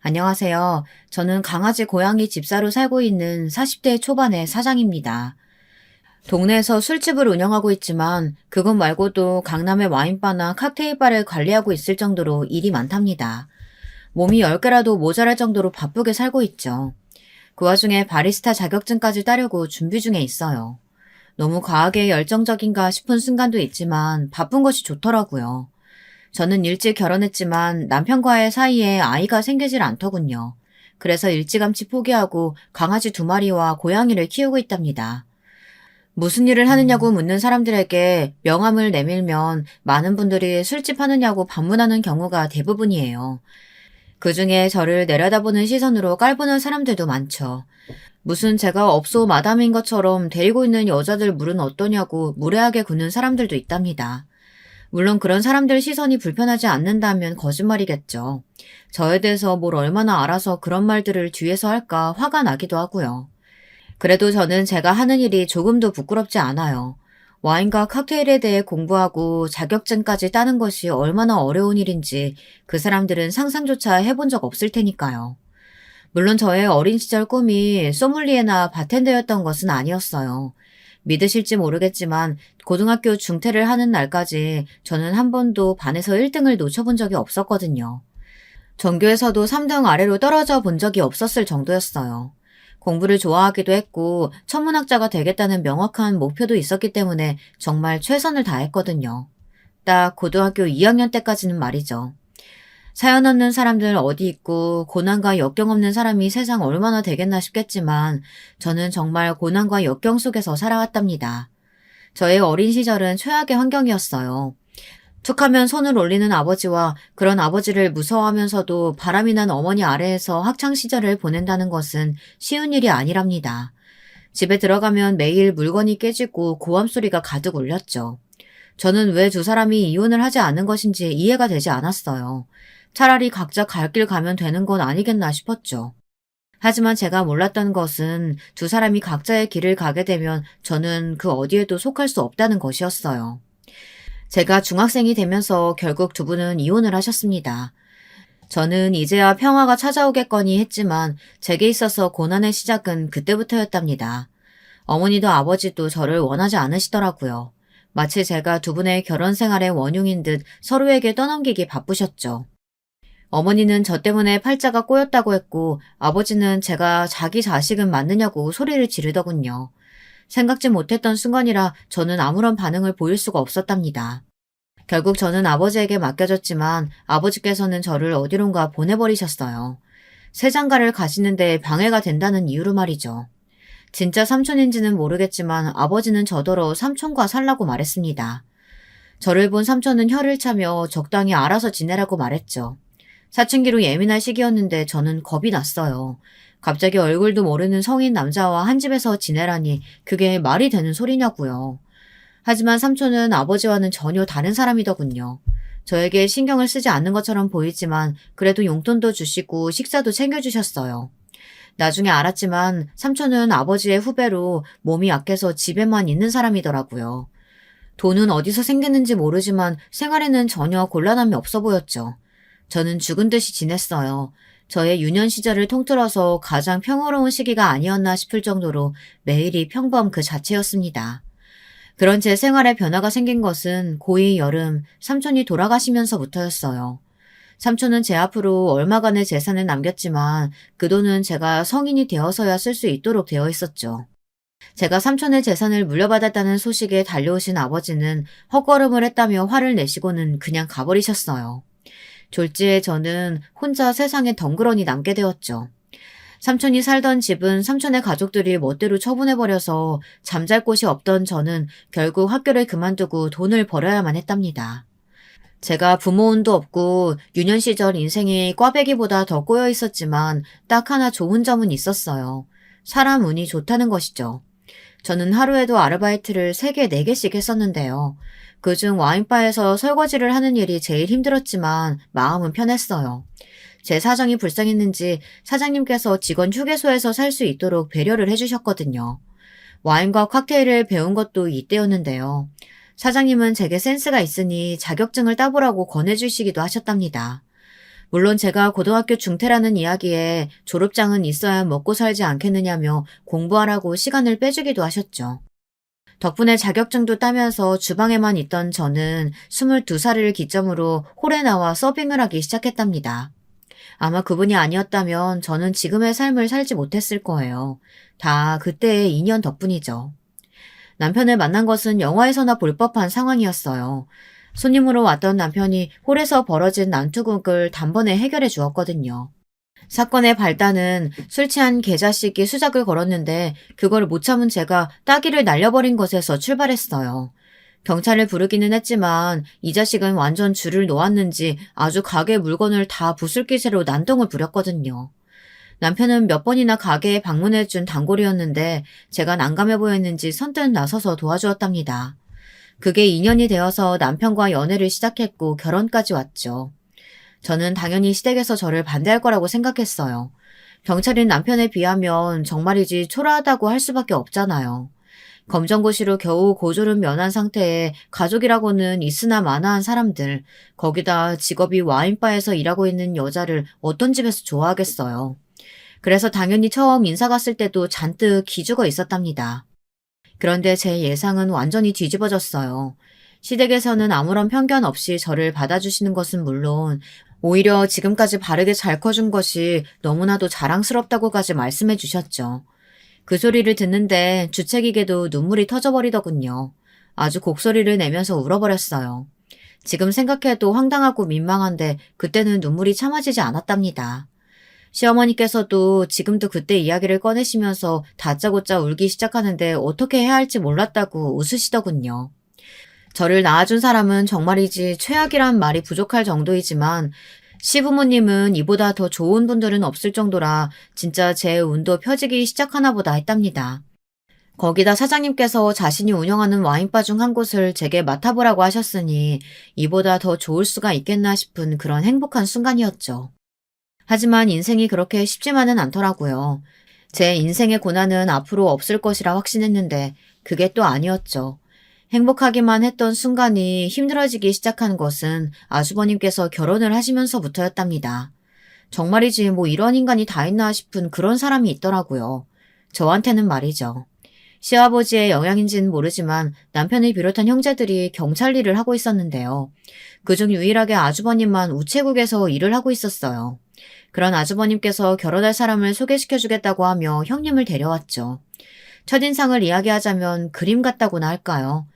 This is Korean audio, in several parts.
안녕하세요. 저는 강아지 고양이 집사로 살고 있는 40대 초반의 사장입니다. 동네에서 술집을 운영하고 있지만 그것 말고도 강남의 와인바나 칵테일바를 관리하고 있을 정도로 일이 많답니다. 몸이 10개라도 모자랄 정도로 바쁘게 살고 있죠. 그 와중에 바리스타 자격증까지 따려고 준비 중에 있어요. 너무 과하게 열정적인가 싶은 순간도 있지만 바쁜 것이 좋더라고요. 저는 일찍 결혼했지만 남편과의 사이에 아이가 생기질 않더군요. 그래서 일찌감치 포기하고 강아지 2마리와 고양이를 키우고 있답니다. 무슨 일을 하느냐고 묻는 사람들에게 명함을 내밀면 많은 분들이 술집 하느냐고 반문하는 경우가 대부분이에요. 그 중에 저를 내려다보는 시선으로 깔보는 사람들도 많죠. 무슨 제가 업소 마담인 것처럼 데리고 있는 여자들 물은 어떠냐고 무례하게 굽는 사람들도 있답니다. 물론 그런 사람들 시선이 불편하지 않는다면 거짓말이겠죠. 저에 대해서 뭘 얼마나 알아서 그런 말들을 뒤에서 할까 화가 나기도 하고요. 그래도 저는 제가 하는 일이 조금도 부끄럽지 않아요. 와인과 칵테일에 대해 공부하고 자격증까지 따는 것이 얼마나 어려운 일인지 그 사람들은 상상조차 해본 적 없을 테니까요. 물론 저의 어린 시절 꿈이 소믈리에나 바텐더였던 것은 아니었어요. 믿으실지 모르겠지만 고등학교 중퇴를 하는 날까지 저는 한 번도 반에서 1등을 놓쳐본 적이 없었거든요. 전교에서도 3등 아래로 떨어져 본 적이 없었을 정도였어요. 공부를 좋아하기도 했고 천문학자가 되겠다는 명확한 목표도 있었기 때문에 정말 최선을 다했거든요. 딱 고등학교 2학년 때까지는 말이죠. 사연 없는 사람들 어디 있고 고난과 역경 없는 사람이 세상 얼마나 되겠나 싶겠지만 저는 정말 고난과 역경 속에서 살아왔답니다. 저의 어린 시절은 최악의 환경이었어요. 툭하면 손을 올리는 아버지와 그런 아버지를 무서워하면서도 바람이 난 어머니 아래에서 학창시절을 보낸다는 것은 쉬운 일이 아니랍니다. 집에 들어가면 매일 물건이 깨지고 고함 소리가 가득 울렸죠. 저는 왜 두 사람이 이혼을 하지 않은 것인지 이해가 되지 않았어요. 차라리 각자 갈 길 가면 되는 건 아니겠나 싶었죠. 하지만 제가 몰랐던 것은 두 사람이 각자의 길을 가게 되면 저는 그 어디에도 속할 수 없다는 것이었어요. 제가 중학생이 되면서 결국 두 분은 이혼을 하셨습니다. 저는 이제야 평화가 찾아오겠거니 했지만 제게 있어서 고난의 시작은 그때부터였답니다. 어머니도 아버지도 저를 원하지 않으시더라고요. 마치 제가 두 분의 결혼 생활의 원흉인 듯 서로에게 떠넘기기 바쁘셨죠. 어머니는 저 때문에 팔자가 꼬였다고 했고 아버지는 제가 자기 자식은 맞느냐고 소리를 지르더군요. 생각지 못했던 순간이라 저는 아무런 반응을 보일 수가 없었답니다. 결국 저는 아버지에게 맡겨졌지만 아버지께서는 저를 어디론가 보내버리셨어요. 새 장가를 가시는데 방해가 된다는 이유로 말이죠. 진짜 삼촌인지는 모르겠지만 아버지는 저더러 삼촌과 살라고 말했습니다. 저를 본 삼촌은 혀를 차며 적당히 알아서 지내라고 말했죠. 사춘기로 예민할 시기였는데 저는 겁이 났어요. 갑자기 얼굴도 모르는 성인 남자와 한 집에서 지내라니 그게 말이 되는 소리냐고요. 하지만 삼촌은 아버지와는 전혀 다른 사람이더군요. 저에게 신경을 쓰지 않는 것처럼 보이지만 그래도 용돈도 주시고 식사도 챙겨주셨어요. 나중에 알았지만 삼촌은 아버지의 후배로 몸이 약해서 집에만 있는 사람이더라고요. 돈은 어디서 생겼는지 모르지만 생활에는 전혀 곤란함이 없어 보였죠. 저는 죽은 듯이 지냈어요. 저의 유년 시절을 통틀어서 가장 평화로운 시기가 아니었나 싶을 정도로 매일이 평범 그 자체였습니다. 그런 제 생활에 변화가 생긴 것은 고2 여름 삼촌이 돌아가시면서부터였어요. 삼촌은 제 앞으로 얼마간의 재산을 남겼지만 그 돈은 제가 성인이 되어서야 쓸 수 있도록 되어 있었죠. 제가 삼촌의 재산을 물려받았다는 소식에 달려오신 아버지는 헛걸음을 했다며 화를 내시고는 그냥 가버리셨어요. 졸지에 저는 혼자 세상에 덩그러니 남게 되었죠. 삼촌이 살던 집은 삼촌의 가족들이 멋대로 처분해버려서 잠잘 곳이 없던 저는 결국 학교를 그만두고 돈을 벌어야만 했답니다. 제가 부모 운도 없고 유년 시절 인생이 꽈배기보다 더 꼬여 있었지만 딱 하나 좋은 점은 있었어요. 사람 운이 좋다는 것이죠. 저는 하루에도 아르바이트를 3개, 4개씩 했었는데요. 그중 와인바에서 설거지를 하는 일이 제일 힘들었지만 마음은 편했어요. 제 사정이 불쌍했는지 사장님께서 직원 휴게소에서 살 수 있도록 배려를 해주셨거든요. 와인과 칵테일을 배운 것도 이때였는데요. 사장님은 제게 센스가 있으니 자격증을 따보라고 권해주시기도 하셨답니다. 물론 제가 고등학교 중퇴라는 이야기에 졸업장은 있어야 먹고 살지 않겠느냐며 공부하라고 시간을 빼주기도 하셨죠. 덕분에 자격증도 따면서 주방에만 있던 저는 22살을 기점으로 홀에 나와 서빙을 하기 시작했답니다. 아마 그분이 아니었다면 저는 지금의 삶을 살지 못했을 거예요. 다 그때의 인연 덕분이죠. 남편을 만난 것은 영화에서나 볼 법한 상황이었어요. 손님으로 왔던 남편이 홀에서 벌어진 난투극을 단번에 해결해 주었거든요. 사건의 발단은 술 취한 계자식이 수작을 걸었는데 그걸 못 참은 제가 따기를 날려버린 것에서 출발했어요. 경찰을 부르기는 했지만 이 자식은 완전 줄을 놓았는지 아주 가게 물건을 다 부술 기세로 난동을 부렸거든요. 남편은 몇 번이나 가게에 방문해준 단골이었는데 제가 난감해 보였는지 선뜻 나서서 도와주었답니다. 그게 인연이 되어서 남편과 연애를 시작했고 결혼까지 왔죠. 저는 당연히 시댁에서 저를 반대할 거라고 생각했어요. 경찰인 남편에 비하면 정말이지 초라하다고 할 수밖에 없잖아요. 검정고시로 겨우 고졸은 면한 상태에 가족이라고는 있으나 마나한 사람들, 거기다 직업이 와인바에서 일하고 있는 여자를 어떤 집에서 좋아하겠어요. 그래서 당연히 처음 인사 갔을 때도 잔뜩 기죽어 있었답니다. 그런데 제 예상은 완전히 뒤집어졌어요. 시댁에서는 아무런 편견 없이 저를 받아주시는 것은 물론 오히려 지금까지 바르게 잘 커준 것이 너무나도 자랑스럽다고까지 말씀해 주셨죠. 그 소리를 듣는데 주책이게도 눈물이 터져버리더군요. 아주 곡소리를 내면서 울어버렸어요. 지금 생각해도 황당하고 민망한데 그때는 눈물이 참아지지 않았답니다. 시어머니께서도 지금도 그때 이야기를 꺼내시면서 다짜고짜 울기 시작하는데 어떻게 해야 할지 몰랐다고 웃으시더군요. 저를 낳아준 사람은 정말이지 최악이란 말이 부족할 정도이지만 시부모님은 이보다 더 좋은 분들은 없을 정도라 진짜 제 운도 펴지기 시작하나 보다 했답니다. 거기다 사장님께서 자신이 운영하는 와인바 중 한 곳을 제게 맡아보라고 하셨으니 이보다 더 좋을 수가 있겠나 싶은 그런 행복한 순간이었죠. 하지만 인생이 그렇게 쉽지만은 않더라고요. 제 인생의 고난은 앞으로 없을 것이라 확신했는데 그게 또 아니었죠. 행복하기만 했던 순간이 힘들어지기 시작한 것은 아주버님께서 결혼을 하시면서부터였답니다. 정말이지 뭐 이런 인간이 다 있나 싶은 그런 사람이 있더라고요. 저한테는 말이죠. 시아버지의 영향인지는 모르지만 남편을 비롯한 형제들이 경찰 일을 하고 있었는데요. 그중 유일하게 아주버님만 우체국에서 일을 하고 있었어요. 그런 아주버님께서 결혼할 사람을 소개시켜주겠다고 하며 형님을 데려왔죠. 첫인상을 이야기하자면 그림 같다고나 할까요?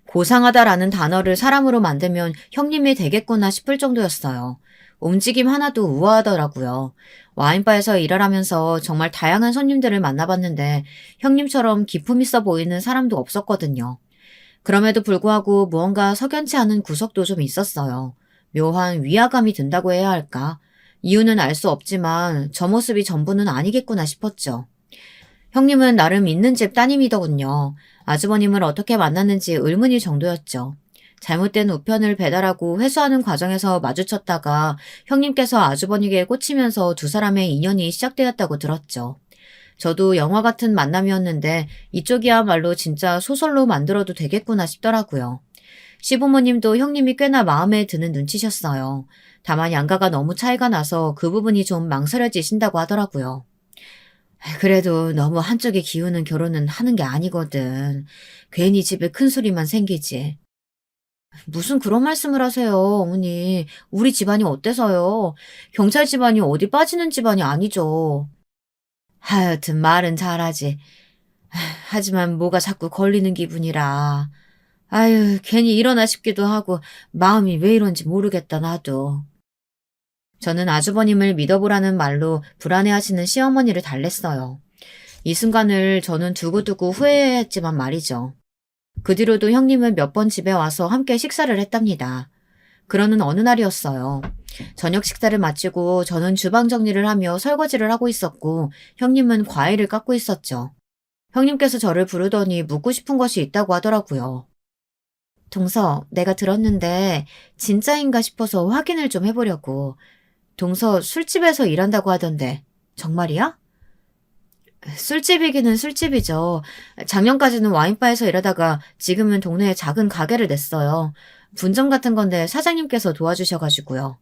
고상하다라는 단어를 사람으로 만들면 형님이 되겠구나 싶을 정도였어요. 움직임 하나도 우아하더라고요. 와인바에서 일을 하면서 정말 다양한 손님들을 만나봤는데 형님처럼 기품 있어 보이는 사람도 없었거든요. 그럼에도 불구하고 무언가 석연치 않은 구석도 좀 있었어요. 묘한 위화감이 든다고 해야 할까? 이유는 알 수 없지만 저 모습이 전부는 아니겠구나 싶었죠. 형님은 나름 있는 집 따님이더군요. 아주버님을 어떻게 만났는지 의문일 정도였죠. 잘못된 우편을 배달하고 회수하는 과정에서 마주쳤다가 형님께서 아주버니에게 꽂히면서 두 사람의 인연이 시작되었다고 들었죠. 저도 영화 같은 만남이었는데 이쪽이야말로 진짜 소설로 만들어도 되겠구나 싶더라고요. 시부모님도 형님이 꽤나 마음에 드는 눈치셨어요. 다만 양가가 너무 차이가 나서 그 부분이 좀 망설여지신다고 하더라고요. 그래도 너무 한쪽에 기우는 결혼은 하는 게 아니거든. 괜히 집에 큰 소리만 생기지. 무슨 그런 말씀을 하세요, 어머니. 우리 집안이 어때서요? 경찰 집안이 어디 빠지는 집안이 아니죠. 하여튼 말은 잘하지. 하지만 뭐가 자꾸 걸리는 기분이라. 아유, 괜히 일어나 싶기도 하고 마음이 왜 이런지 모르겠다, 나도. 저는 아주버님을 믿어보라는 말로 불안해하시는 시어머니를 달랬어요. 이 순간을 저는 두고두고 후회했지만 말이죠. 그 뒤로도 형님은 몇 번 집에 와서 함께 식사를 했답니다. 그러는 어느 날이었어요. 저녁 식사를 마치고 저는 주방 정리를 하며 설거지를 하고 있었고 형님은 과일을 깎고 있었죠. 형님께서 저를 부르더니 묻고 싶은 것이 있다고 하더라고요. 동서, 내가 들었는데 진짜인가 싶어서 확인을 좀 해보려고. 동서 술집에서 일한다고 하던데 정말이야? 술집이기는 술집이죠. 작년까지는 와인바에서 일하다가 지금은 동네에 작은 가게를 냈어요. 분점 같은 건데 사장님께서 도와주셔가지고요.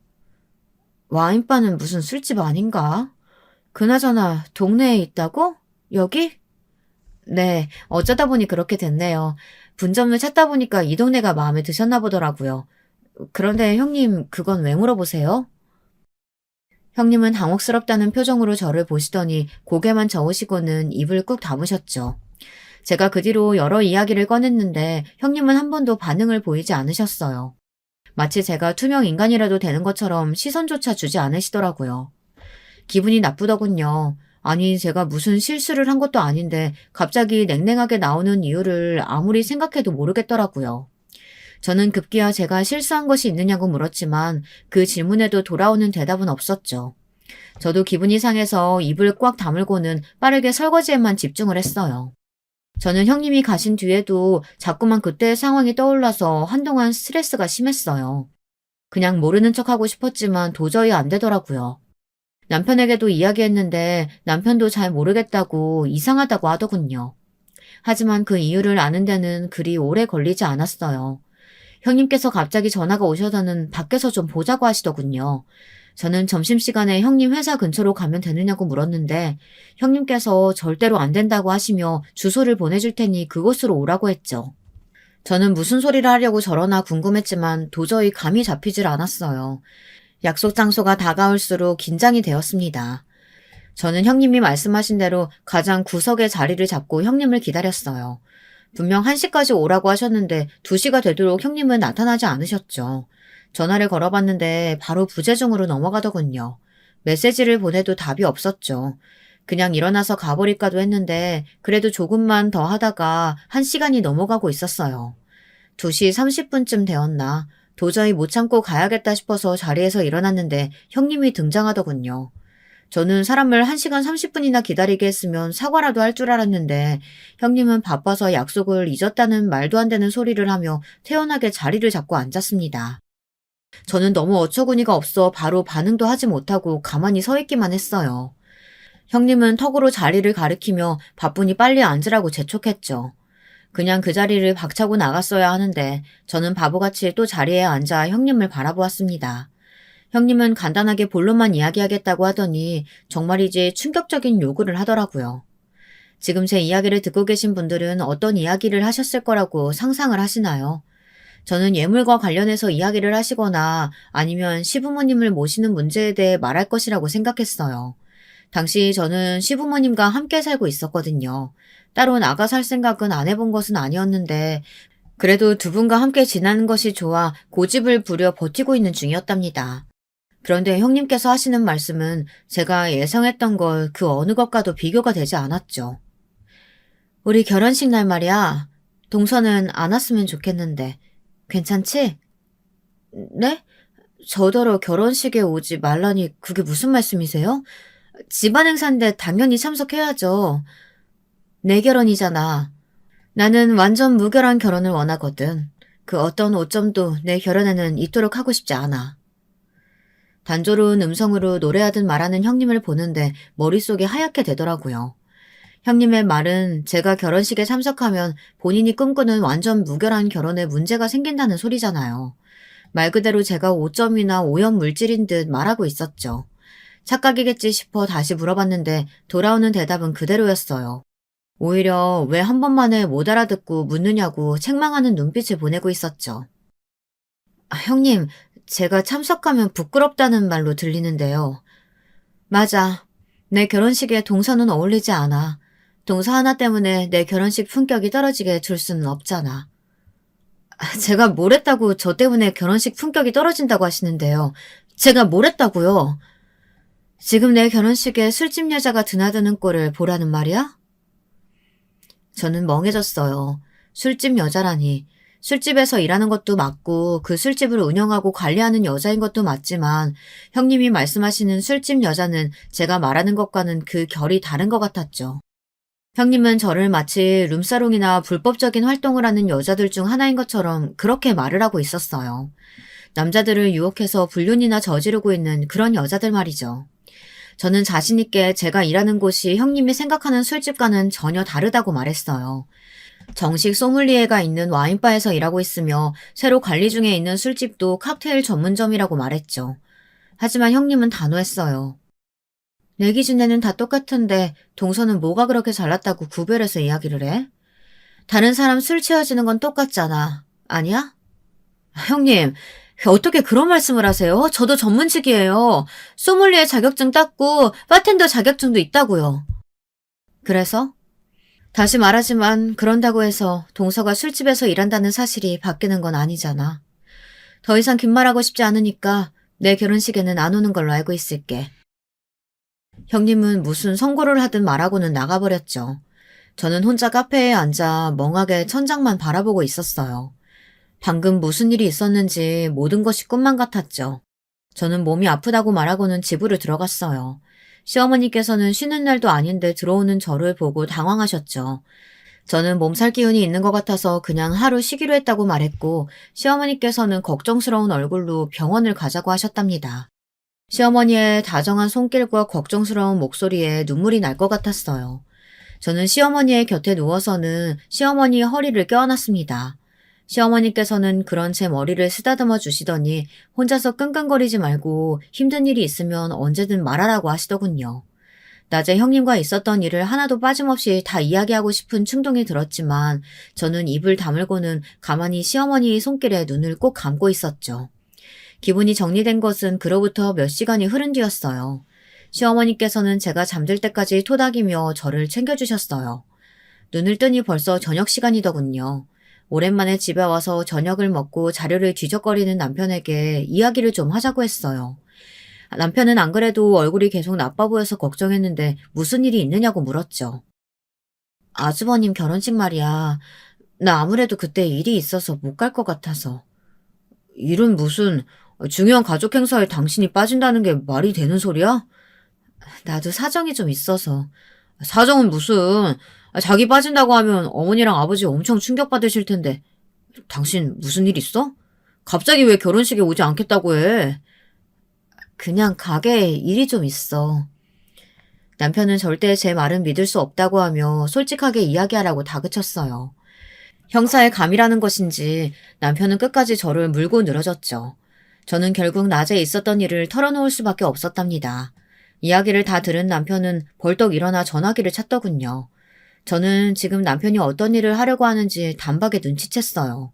와인바는 무슨 술집 아닌가? 그나저나 동네에 있다고? 여기? 네, 어쩌다 보니 그렇게 됐네요. 분점을 찾다 보니까 이 동네가 마음에 드셨나 보더라고요. 그런데 형님, 그건 왜 물어보세요? 형님은 당혹스럽다는 표정으로 저를 보시더니 고개만 저으시고는 입을 꾹 다무셨죠. 제가 그 뒤로 여러 이야기를 꺼냈는데 형님은 한 번도 반응을 보이지 않으셨어요. 마치 제가 투명 인간이라도 되는 것처럼 시선조차 주지 않으시더라고요. 기분이 나쁘더군요. 아니, 제가 무슨 실수를 한 것도 아닌데 갑자기 냉랭하게 나오는 이유를 아무리 생각해도 모르겠더라고요. 저는 급기야 제가 실수한 것이 있느냐고 물었지만 그 질문에도 돌아오는 대답은 없었죠. 저도 기분이 상해서 입을 꽉 다물고는 빠르게 설거지에만 집중을 했어요. 저는 형님이 가신 뒤에도 자꾸만 그때의 상황이 떠올라서 한동안 스트레스가 심했어요. 그냥 모르는 척하고 싶었지만 도저히 안 되더라고요. 남편에게도 이야기했는데 남편도 잘 모르겠다고 이상하다고 하더군요. 하지만 그 이유를 아는 데는 그리 오래 걸리지 않았어요. 형님께서 갑자기 전화가 오셔서는 밖에서 좀 보자고 하시더군요. 저는 점심시간에 형님 회사 근처로 가면 되느냐고 물었는데 형님께서 절대로 안 된다고 하시며 주소를 보내줄 테니 그곳으로 오라고 했죠. 저는 무슨 소리를 하려고 저러나 궁금했지만 도저히 감이 잡히질 않았어요. 약속 장소가 다가올수록 긴장이 되었습니다. 저는 형님이 말씀하신 대로 가장 구석의 자리를 잡고 형님을 기다렸어요. 분명 1시까지 오라고 하셨는데 2시가 되도록 형님은 나타나지 않으셨죠. 전화를 걸어봤는데 바로 부재중으로 넘어가더군요. 메시지를 보내도 답이 없었죠. 그냥 일어나서 가버릴까도 했는데 그래도 조금만 더 하다가 1시간이 넘어가고 있었어요. 2시 30분쯤 되었나 도저히 못 참고 가야겠다 싶어서 자리에서 일어났는데 형님이 등장하더군요. 저는 사람을 1시간 30분이나 기다리게 했으면 사과라도 할 줄 알았는데 형님은 바빠서 약속을 잊었다는 말도 안 되는 소리를 하며 태연하게 자리를 잡고 앉았습니다. 저는 너무 어처구니가 없어 바로 반응도 하지 못하고 가만히 서 있기만 했어요. 형님은 턱으로 자리를 가리키며 바쁘니 빨리 앉으라고 재촉했죠. 그냥 그 자리를 박차고 나갔어야 하는데 저는 바보같이 또 자리에 앉아 형님을 바라보았습니다. 형님은 간단하게 본론만 이야기하겠다고 하더니 정말이지 충격적인 요구를 하더라고요. 지금 제 이야기를 듣고 계신 분들은 어떤 이야기를 하셨을 거라고 상상을 하시나요? 저는 예물과 관련해서 이야기를 하시거나 아니면 시부모님을 모시는 문제에 대해 말할 것이라고 생각했어요. 당시 저는 시부모님과 함께 살고 있었거든요. 따로 나가 살 생각은 안 해본 것은 아니었는데 그래도 두 분과 함께 지내는 것이 좋아 고집을 부려 버티고 있는 중이었답니다. 그런데 형님께서 하시는 말씀은 제가 예상했던 걸 그 어느 것과도 비교가 되지 않았죠. 우리 결혼식 날 말이야. 동서는 안 왔으면 좋겠는데 괜찮지? 네? 저더러 결혼식에 오지 말라니 그게 무슨 말씀이세요? 집안 행사인데 당연히 참석해야죠. 내 결혼이잖아. 나는 완전 무결한 결혼을 원하거든. 그 어떤 오점도 내 결혼에는 있도록 하고 싶지 않아. 단조로운 음성으로 노래하듯 말하는 형님을 보는데 머릿속이 하얗게 되더라고요. 형님의 말은 제가 결혼식에 참석하면 본인이 꿈꾸는 완전 무결한 결혼에 문제가 생긴다는 소리잖아요. 말 그대로 제가 오점이나 오염 물질인 듯 말하고 있었죠. 착각이겠지 싶어 다시 물어봤는데 돌아오는 대답은 그대로였어요. 오히려 왜 한 번만에 못 알아듣고 묻느냐고 책망하는 눈빛을 보내고 있었죠. 형님, 제가 참석하면 부끄럽다는 말로 들리는데요. 맞아. 내 결혼식에 동서는 어울리지 않아. 동서 하나 때문에 내 결혼식 품격이 떨어지게 둘 수는 없잖아. 제가 뭘 했다고 저 때문에 결혼식 품격이 떨어진다고 하시는데요. 제가 뭘 했다고요? 지금 내 결혼식에 술집 여자가 드나드는 꼴을 보라는 말이야? 저는 멍해졌어요. 술집 여자라니. 술집에서 일하는 것도 맞고 그 술집을 운영하고 관리하는 여자인 것도 맞지만 형님이 말씀하시는 술집 여자는 제가 말하는 것과는 그 결이 다른 것 같았죠. 형님은 저를 마치 룸사롱이나 불법적인 활동을 하는 여자들 중 하나인 것처럼 그렇게 말을 하고 있었어요. 남자들을 유혹해서 불륜이나 저지르고 있는 그런 여자들 말이죠. 저는 자신 있게 제가 일하는 곳이 형님이 생각하는 술집과는 전혀 다르다고 말했어요. 정식 소믈리에가 있는 와인바에서 일하고 있으며 새로 관리 중에 있는 술집도 칵테일 전문점이라고 말했죠. 하지만 형님은 단호했어요. 내 기준에는 다 똑같은데 동서는 뭐가 그렇게 잘났다고 구별해서 이야기를 해? 다른 사람 술 취해지는 건 똑같잖아. 아니야? 형님, 어떻게 그런 말씀을 하세요? 저도 전문직이에요. 소믈리에 자격증 땄고 바텐더 자격증도 있다고요. 그래서? 다시 말하지만 그런다고 해서 동서가 술집에서 일한다는 사실이 바뀌는 건 아니잖아. 더 이상 긴 말하고 싶지 않으니까 내 결혼식에는 안 오는 걸로 알고 있을게. 형님은 무슨 선고를 하든 말하고는 나가버렸죠. 저는 혼자 카페에 앉아 멍하게 천장만 바라보고 있었어요. 방금 무슨 일이 있었는지 모든 것이 꿈만 같았죠. 저는 몸이 아프다고 말하고는 집으로 들어갔어요. 시어머니께서는 쉬는 날도 아닌데 들어오는 저를 보고 당황하셨죠. 저는 몸살 기운이 있는 것 같아서 그냥 하루 쉬기로 했다고 말했고 시어머니께서는 걱정스러운 얼굴로 병원을 가자고 하셨답니다. 시어머니의 다정한 손길과 걱정스러운 목소리에 눈물이 날 것 같았어요. 저는 시어머니의 곁에 누워서는 시어머니의 허리를 껴안았습니다. 시어머니께서는 그런 제 머리를 쓰다듬어 주시더니 혼자서 끙끙거리지 말고 힘든 일이 있으면 언제든 말하라고 하시더군요. 낮에 형님과 있었던 일을 하나도 빠짐없이 다 이야기하고 싶은 충동이 들었지만 저는 입을 다물고는 가만히 시어머니의 손길에 눈을 꼭 감고 있었죠. 기분이 정리된 것은 그로부터 몇 시간이 흐른 뒤였어요. 시어머니께서는 제가 잠들 때까지 토닥이며 저를 챙겨주셨어요. 눈을 뜨니 벌써 저녁 시간이더군요. 오랜만에 집에 와서 저녁을 먹고 자료를 뒤적거리는 남편에게 이야기를 좀 하자고 했어요. 남편은 안 그래도 얼굴이 계속 나빠 보여서 걱정했는데 무슨 일이 있느냐고 물었죠. 아주버님 결혼식 말이야. 나 아무래도 그때 일이 있어서 못 갈 것 같아서. 일은 무슨 중요한 가족 행사에 당신이 빠진다는 게 말이 되는 소리야? 나도 사정이 좀 있어서. 사정은 무슨, 자기 빠진다고 하면 어머니랑 아버지 엄청 충격받으실 텐데. 당신 무슨 일 있어? 갑자기 왜 결혼식에 오지 않겠다고 해? 그냥 가게에 일이 좀 있어. 남편은 절대 제 말은 믿을 수 없다고 하며 솔직하게 이야기하라고 다그쳤어요. 형사의 감이라는 것인지 남편은 끝까지 저를 물고 늘어졌죠. 저는 결국 낮에 있었던 일을 털어놓을 수밖에 없었답니다. 이야기를 다 들은 남편은 벌떡 일어나 전화기를 찾더군요. 저는 지금 남편이 어떤 일을 하려고 하는지 단박에 눈치챘어요.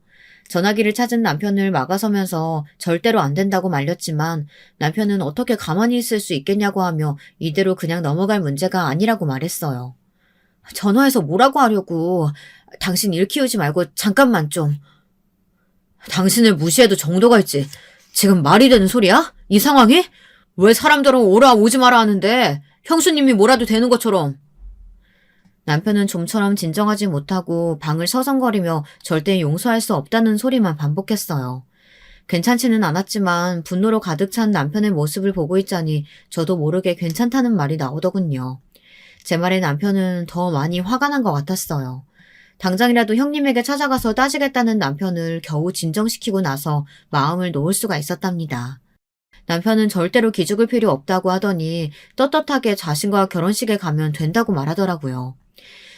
전화기를 찾은 남편을 막아서면서 절대로 안 된다고 말렸지만 남편은 어떻게 가만히 있을 수 있겠냐고 하며 이대로 그냥 넘어갈 문제가 아니라고 말했어요. 전화해서 뭐라고 하려고. 당신 일 키우지 말고 잠깐만 좀. 당신을 무시해도 정도가 있지. 지금 말이 되는 소리야? 이 상황이? 왜 사람들은 오라 오지 마라 하는데 형수님이 뭐라도 되는 것처럼. 남편은 좀처럼 진정하지 못하고 방을 서성거리며 절대 용서할 수 없다는 소리만 반복했어요. 괜찮지는 않았지만 분노로 가득 찬 남편의 모습을 보고 있자니 저도 모르게 괜찮다는 말이 나오더군요. 제 말에 남편은 더 많이 화가 난 것 같았어요. 당장이라도 형님에게 찾아가서 따지겠다는 남편을 겨우 진정시키고 나서 마음을 놓을 수가 있었답니다. 남편은 절대로 기죽을 필요 없다고 하더니 떳떳하게 자신과 결혼식에 가면 된다고 말하더라고요.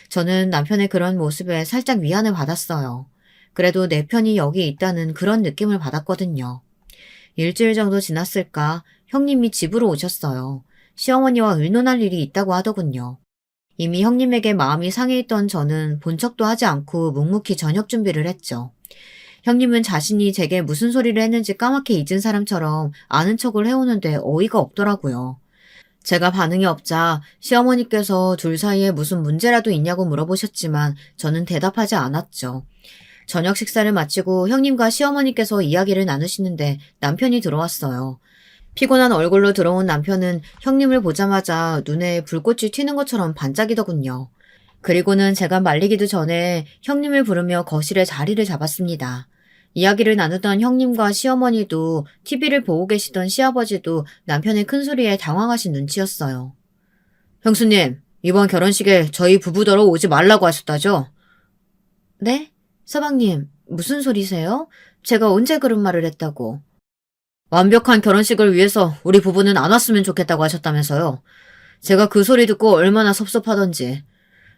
저는 남편의 그런 모습에 살짝 위안을 받았어요. 그래도 내 편이 여기 있다는 그런 느낌을 받았거든요. 일주일 정도 지났을까 형님이 집으로 오셨어요. 시어머니와 의논할 일이 있다고 하더군요. 이미 형님에게 마음이 상해 있던 저는 본 척도 하지 않고 묵묵히 저녁 준비를 했죠. 형님은 자신이 제게 무슨 소리를 했는지 까맣게 잊은 사람처럼 아는 척을 해오는데 어이가 없더라고요. 제가 반응이 없자 시어머니께서 둘 사이에 무슨 문제라도 있냐고 물어보셨지만 저는 대답하지 않았죠. 저녁 식사를 마치고 형님과 시어머니께서 이야기를 나누시는데 남편이 들어왔어요. 피곤한 얼굴로 들어온 남편은 형님을 보자마자 눈에 불꽃이 튀는 것처럼 반짝이더군요. 그리고는 제가 말리기도 전에 형님을 부르며 거실에 자리를 잡았습니다. 이야기를 나누던 형님과 시어머니도 TV를 보고 계시던 시아버지도 남편의 큰 소리에 당황하신 눈치였어요. 형수님, 이번 결혼식에 저희 부부더러 오지 말라고 하셨다죠? 네? 서방님, 무슨 소리세요? 제가 언제 그런 말을 했다고? 완벽한 결혼식을 위해서 우리 부부는 안 왔으면 좋겠다고 하셨다면서요. 제가 그 소리 듣고 얼마나 섭섭하던지.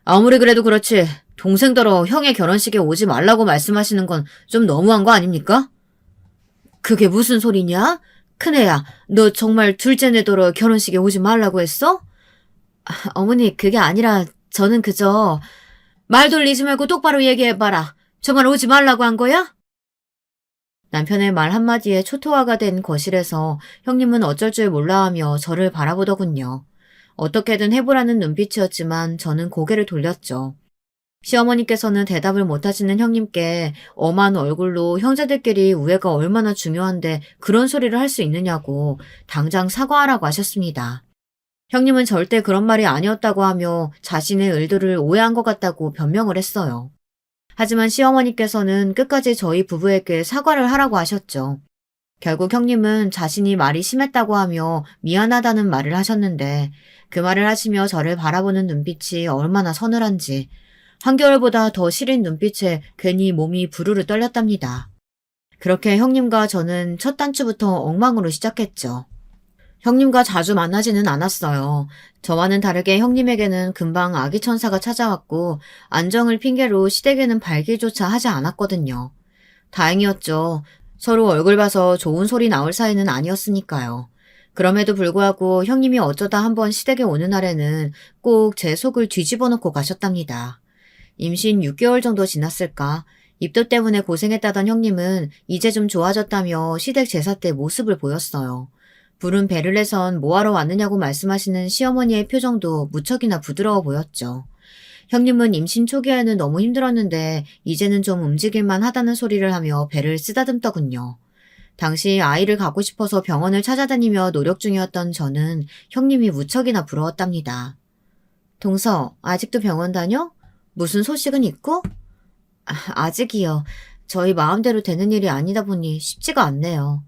아무리 그래도 그렇지 동생더러 형의 결혼식에 오지 말라고 말씀하시는 건 좀 너무한 거 아닙니까? 그게 무슨 소리냐? 큰애야, 너 정말 둘째 내더러 결혼식에 오지 말라고 했어? 어머니, 그게 아니라 저는 그저 말 돌리지 말고 똑바로 얘기해봐라. 정말 오지 말라고 한 거야? 남편의 말 한마디에 초토화가 된 거실에서 형님은 어쩔 줄 몰라하며 저를 바라보더군요. 어떻게든 해보라는 눈빛이었지만 저는 고개를 돌렸죠. 시어머니께서는 대답을 못하시는 형님께 엄한 얼굴로 형제들끼리 우애가 얼마나 중요한데 그런 소리를 할 수 있느냐고 당장 사과하라고 하셨습니다. 형님은 절대 그런 말이 아니었다고 하며 자신의 의도를 오해한 것 같다고 변명을 했어요. 하지만 시어머니께서는 끝까지 저희 부부에게 사과를 하라고 하셨죠. 결국 형님은 자신이 말이 심했다고 하며 미안하다는 말을 하셨는데 그 말을 하시며 저를 바라보는 눈빛이 얼마나 서늘한지 한겨울보다 더 시린 눈빛에 괜히 몸이 부르르 떨렸답니다. 그렇게 형님과 저는 첫 단추부터 엉망으로 시작했죠. 형님과 자주 만나지는 않았어요. 저와는 다르게 형님에게는 금방 아기 천사가 찾아왔고 안정을 핑계로 시댁에는 발길조차 하지 않았거든요. 다행이었죠. 서로 얼굴 봐서 좋은 소리 나올 사이는 아니었으니까요. 그럼에도 불구하고 형님이 어쩌다 한번 시댁에 오는 날에는 꼭 제 속을 뒤집어 놓고 가셨답니다. 임신 6개월 정도 지났을까? 입덧 때문에 고생했다던 형님은 이제 좀 좋아졌다며 시댁 제사 때 모습을 보였어요. 부른 배를 내선 뭐하러 왔느냐고 말씀하시는 시어머니의 표정도 무척이나 부드러워 보였죠. 형님은 임신 초기에는 너무 힘들었는데 이제는 좀 움직일만 하다는 소리를 하며 배를 쓰다듬더군요. 당시 아이를 갖고 싶어서 병원을 찾아다니며 노력 중이었던 저는 형님이 무척이나 부러웠답니다. 동서, 아직도 병원 다녀? 무슨 소식은 있고? 아직이요. 저희 마음대로 되는 일이 아니다 보니 쉽지가 않네요.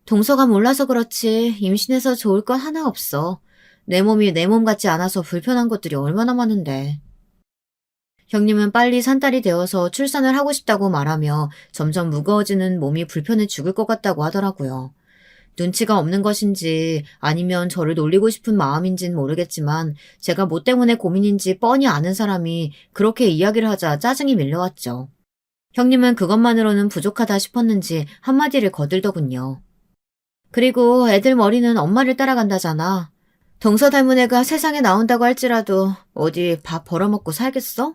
동서가 몰라서 그렇지 임신해서 좋을 건 하나 없어. 내 몸이 내 몸 같지 않아서 불편한 것들이 얼마나 많은데. 형님은 빨리 산딸이 되어서 출산을 하고 싶다고 말하며 점점 무거워지는 몸이 불편해 죽을 것 같다고 하더라고요. 눈치가 없는 것인지 아니면 저를 놀리고 싶은 마음인진 모르겠지만 제가 뭐 때문에 고민인지 뻔히 아는 사람이 그렇게 이야기를 하자 짜증이 밀려왔죠. 형님은 그것만으로는 부족하다 싶었는지 한마디를 거들더군요. 그리고 애들 머리는 엄마를 따라간다잖아. 동서 닮은 애가 세상에 나온다고 할지라도 어디 밥 벌어먹고 살겠어?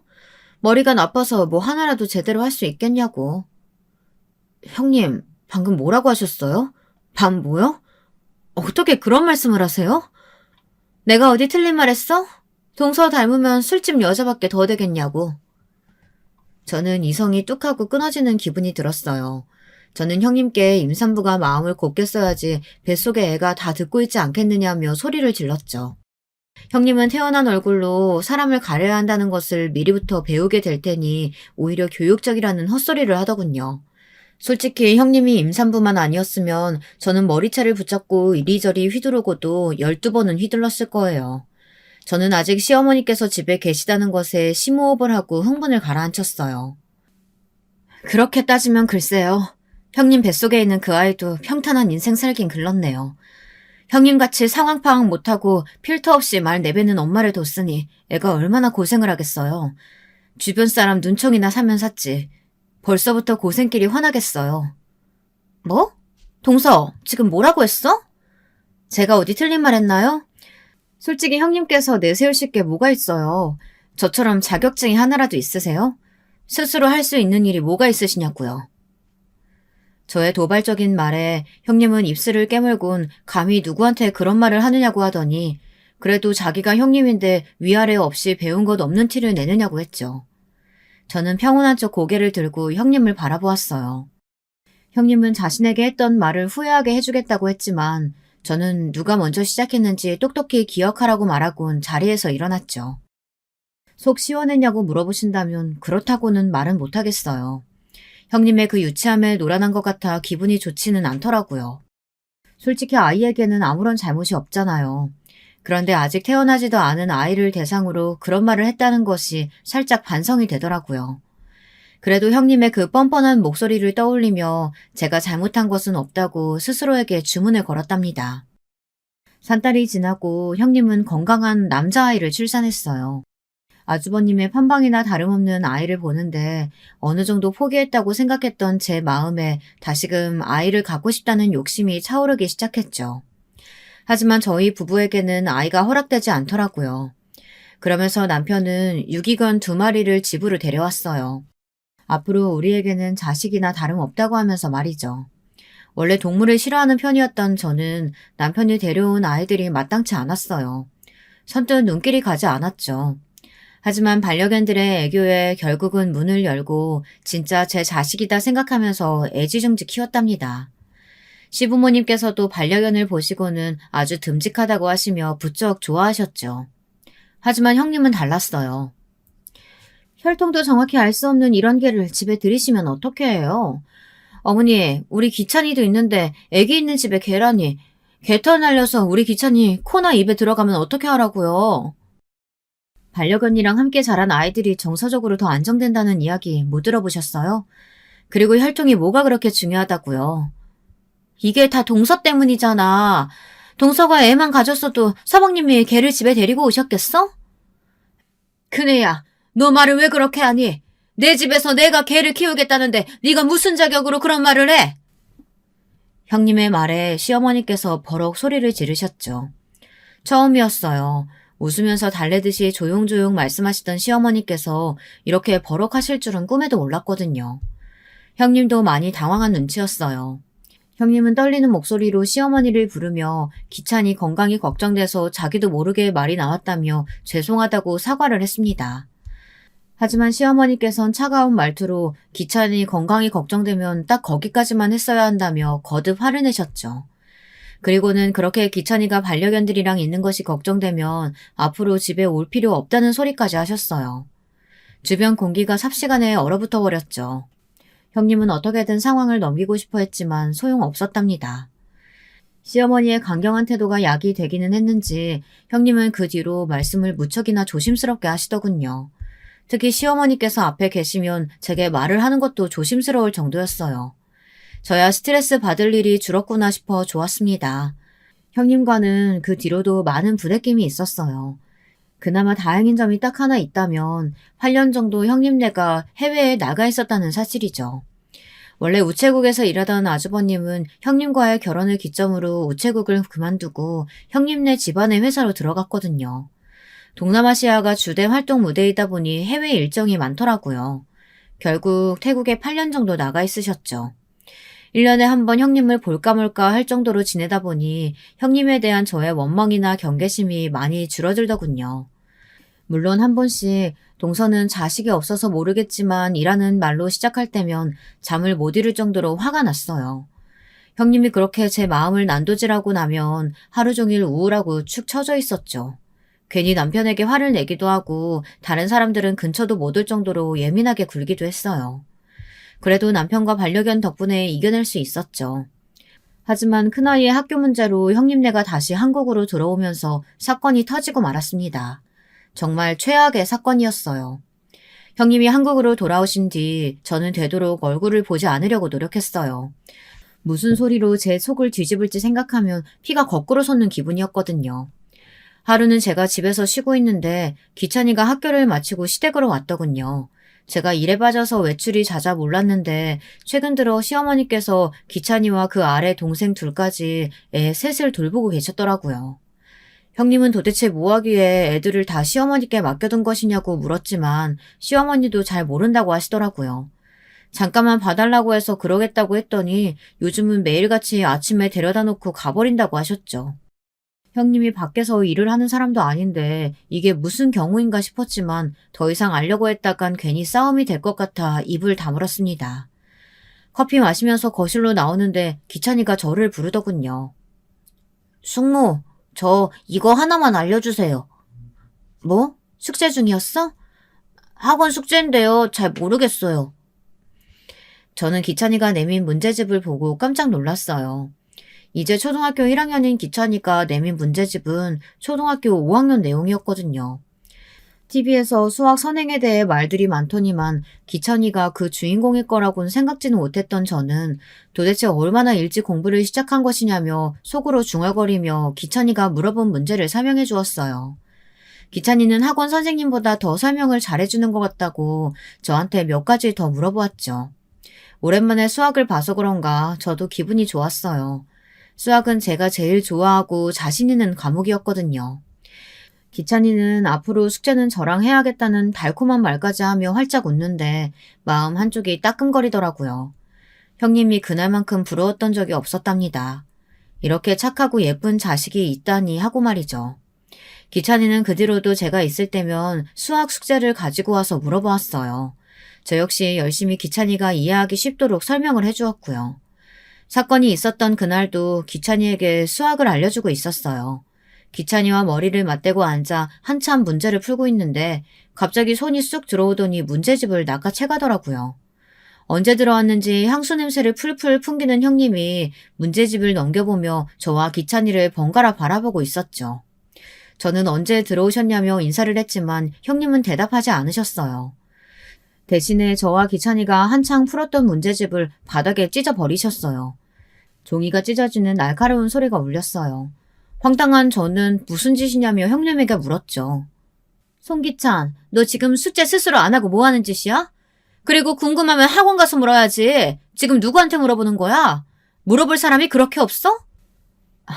머리가 나빠서 뭐 하나라도 제대로 할 수 있겠냐고. 형님, 방금 뭐라고 하셨어요? 밥 뭐요? 어떻게 그런 말씀을 하세요? 내가 어디 틀린 말 했어? 동서 닮으면 술집 여자밖에 더 되겠냐고. 저는 이성이 뚝하고 끊어지는 기분이 들었어요. 저는 형님께 임산부가 마음을 곱게 써야지 뱃속의 애가 다 듣고 있지 않겠느냐며 소리를 질렀죠. 형님은 태어난 얼굴로 사람을 가려야 한다는 것을 미리부터 배우게 될 테니 오히려 교육적이라는 헛소리를 하더군요. 솔직히 형님이 임산부만 아니었으면 저는 머리채를 붙잡고 이리저리 휘두르고도 12번은 휘둘렀을 거예요. 저는 아직 시어머니께서 집에 계시다는 것에 심호흡을 하고 흥분을 가라앉혔어요. 그렇게 따지면 글쎄요. 형님 뱃속에 있는 그 아이도 평탄한 인생 살긴 글렀네요. 형님같이 상황 파악 못하고 필터 없이 말 내뱉는 엄마를 뒀으니 애가 얼마나 고생을 하겠어요. 주변 사람 눈총이나 사면 샀지. 벌써부터 고생길이 환하겠어요. 뭐? 동서, 지금 뭐라고 했어? 제가 어디 틀린 말 했나요? 솔직히 형님께서 내세우실 게 뭐가 있어요. 저처럼 자격증이 하나라도 있으세요? 스스로 할 수 있는 일이 뭐가 있으시냐고요. 저의 도발적인 말에 형님은 입술을 깨물곤 감히 누구한테 그런 말을 하느냐고 하더니 그래도 자기가 형님인데 위아래 없이 배운 것 없는 티를 내느냐고 했죠. 저는 평온한 척 고개를 들고 형님을 바라보았어요. 형님은 자신에게 했던 말을 후회하게 해주겠다고 했지만 저는 누가 먼저 시작했는지 똑똑히 기억하라고 말하곤 자리에서 일어났죠. 속 시원했냐고 물어보신다면 그렇다고는 말은 못하겠어요. 형님의 그 유치함에 놀아난 것 같아 기분이 좋지는 않더라고요. 솔직히 아이에게는 아무런 잘못이 없잖아요. 그런데 아직 태어나지도 않은 아이를 대상으로 그런 말을 했다는 것이 살짝 반성이 되더라고요. 그래도 형님의 그 뻔뻔한 목소리를 떠올리며 제가 잘못한 것은 없다고 스스로에게 주문을 걸었답니다. 산딸이 지나고 형님은 건강한 남자아이를 출산했어요. 아주버님의 판방이나 다름없는 아이를 보는데 어느 정도 포기했다고 생각했던 제 마음에 다시금 아이를 갖고 싶다는 욕심이 차오르기 시작했죠. 하지만 저희 부부에게는 아이가 허락되지 않더라고요. 그러면서 남편은 유기견 2마리를 집으로 데려왔어요. 앞으로 우리에게는 자식이나 다름없다고 하면서 말이죠. 원래 동물을 싫어하는 편이었던 저는 남편이 데려온 아이들이 마땅치 않았어요. 선뜻 눈길이 가지 않았죠. 하지만 반려견들의 애교에 결국은 문을 열고 진짜 제 자식이다 생각하면서 애지중지 키웠답니다. 시부모님께서도 반려견을 보시고는 아주 듬직하다고 하시며 부쩍 좋아하셨죠. 하지만 형님은 달랐어요. 혈통도 정확히 알 수 없는 이런 개를 집에 들이시면 어떻게 해요? 어머니, 우리 기찬이도 있는데 애기 있는 집에 개라니. 개털 날려서 우리 기찬이 코나 입에 들어가면 어떻게 하라고요? 반려견이랑 함께 자란 아이들이 정서적으로 더 안정된다는 이야기 못 들어보셨어요? 그리고 혈통이 뭐가 그렇게 중요하다고요? 이게 다 동서 때문이잖아. 동서가 애만 가졌어도 서방님이 개를 집에 데리고 오셨겠어? 큰애야, 너 말을 왜 그렇게 하니? 내 집에서 내가 개를 키우겠다는데 네가 무슨 자격으로 그런 말을 해? 형님의 말에 시어머니께서 버럭 소리를 지르셨죠. 처음이었어요. 웃으면서 달래듯이 조용조용 말씀하시던 시어머니께서 이렇게 버럭하실 줄은 꿈에도 몰랐거든요. 형님도 많이 당황한 눈치였어요. 형님은 떨리는 목소리로 시어머니를 부르며 기찬이 건강이 걱정돼서 자기도 모르게 말이 나왔다며 죄송하다고 사과를 했습니다. 하지만 시어머니께선 차가운 말투로 기찬이 건강이 걱정되면 딱 거기까지만 했어야 한다며 거듭 화를 내셨죠. 그리고는 그렇게 기찬이가 반려견들이랑 있는 것이 걱정되면 앞으로 집에 올 필요 없다는 소리까지 하셨어요. 주변 공기가 삽시간에 얼어붙어 버렸죠. 형님은 어떻게든 상황을 넘기고 싶어 했지만 소용없었답니다. 시어머니의 강경한 태도가 약이 되기는 했는지 형님은 그 뒤로 말씀을 무척이나 조심스럽게 하시더군요. 특히 시어머니께서 앞에 계시면 제게 말을 하는 것도 조심스러울 정도였어요. 저야 스트레스 받을 일이 줄었구나 싶어 좋았습니다. 형님과는 그 뒤로도 많은 부대낌이 있었어요. 그나마 다행인 점이 딱 하나 있다면 8년 정도 형님네가 해외에 나가 있었다는 사실이죠. 원래 우체국에서 일하던 아주버님은 형님과의 결혼을 기점으로 우체국을 그만두고 형님네 집안의 회사로 들어갔거든요. 동남아시아가 주된 활동 무대이다 보니 해외 일정이 많더라고요. 결국 태국에 8년 정도 나가 있으셨죠. 1년에 한 번 형님을 볼까 말까 할 정도로 지내다 보니 형님에 대한 저의 원망이나 경계심이 많이 줄어들더군요. 물론 한 번씩 동서는 자식이 없어서 모르겠지만 이라는 말로 시작할 때면 잠을 못 이룰 정도로 화가 났어요. 형님이 그렇게 제 마음을 난도질하고 나면 하루 종일 우울하고 축 처져 있었죠. 괜히 남편에게 화를 내기도 하고 다른 사람들은 근처도 못 올 정도로 예민하게 굴기도 했어요. 그래도 남편과 반려견 덕분에 이겨낼 수 있었죠. 하지만 큰아이의 학교 문제로 형님네가 다시 한국으로 들어오면서 사건이 터지고 말았습니다. 정말 최악의 사건이었어요. 형님이 한국으로 돌아오신 뒤 저는 되도록 얼굴을 보지 않으려고 노력했어요. 무슨 소리로 제 속을 뒤집을지 생각하면 피가 거꾸로 솟는 기분이었거든요. 하루는 제가 집에서 쉬고 있는데 기찬이가 학교를 마치고 시댁으로 왔더군요. 제가 일에 빠져서 외출이 잦아 몰랐는데 최근 들어 시어머니께서 기찬이와 그 아래 동생 둘까지 애 셋을 돌보고 계셨더라고요. 형님은 도대체 뭐하기에 애들을 다 시어머니께 맡겨둔 것이냐고 물었지만 시어머니도 잘 모른다고 하시더라고요. 잠깐만 봐달라고 해서 그러겠다고 했더니 요즘은 매일같이 아침에 데려다 놓고 가버린다고 하셨죠. 형님이 밖에서 일을 하는 사람도 아닌데 이게 무슨 경우인가 싶었지만 더 이상 알려고 했다간 괜히 싸움이 될 것 같아 입을 다물었습니다. 커피 마시면서 거실로 나오는데 기찬이가 저를 부르더군요. 숙모, 저 이거 하나만 알려주세요. 뭐? 숙제 중이었어? 학원 숙제인데요. 잘 모르겠어요. 저는 기찬이가 내민 문제집을 보고 깜짝 놀랐어요. 이제 초등학교 1학년인 기찬이가 내민 문제집은 초등학교 5학년 내용이었거든요. TV에서 수학 선행에 대해 말들이 많더니만 기찬이가 그 주인공일 거라고는 생각지는 못했던 저는 도대체 얼마나 일찍 공부를 시작한 것이냐며 속으로 중얼거리며 기찬이가 물어본 문제를 설명해 주었어요. 기찬이는 학원 선생님보다 더 설명을 잘해주는 것 같다고 저한테 몇 가지 더 물어보았죠. 오랜만에 수학을 봐서 그런가 저도 기분이 좋았어요. 수학은 제가 제일 좋아하고 자신 있는 과목이었거든요. 기찬이는 앞으로 숙제는 저랑 해야겠다는 달콤한 말까지 하며 활짝 웃는데 마음 한쪽이 따끔거리더라고요. 형님이 그날만큼 부러웠던 적이 없었답니다. 이렇게 착하고 예쁜 자식이 있다니 하고 말이죠. 기찬이는 그 뒤로도 제가 있을 때면 수학 숙제를 가지고 와서 물어보았어요. 저 역시 열심히 기찬이가 이해하기 쉽도록 설명을 해주었고요. 사건이 있었던 그날도 기찬이에게 수학을 알려주고 있었어요. 기찬이와 머리를 맞대고 앉아 한참 문제를 풀고 있는데 갑자기 손이 쑥 들어오더니 문제집을 낚아채가더라고요. 언제 들어왔는지 향수 냄새를 풀풀 풍기는 형님이 문제집을 넘겨보며 저와 기찬이를 번갈아 바라보고 있었죠. 저는 언제 들어오셨냐며 인사를 했지만 형님은 대답하지 않으셨어요. 대신에 저와 기찬이가 한창 풀었던 문제집을 바닥에 찢어버리셨어요. 종이가 찢어지는 날카로운 소리가 울렸어요. 황당한 저는 무슨 짓이냐며 형님에게 물었죠. 송기찬, 너 지금 숙제 스스로 안 하고 뭐 하는 짓이야? 그리고 궁금하면 학원 가서 물어야지. 지금 누구한테 물어보는 거야? 물어볼 사람이 그렇게 없어?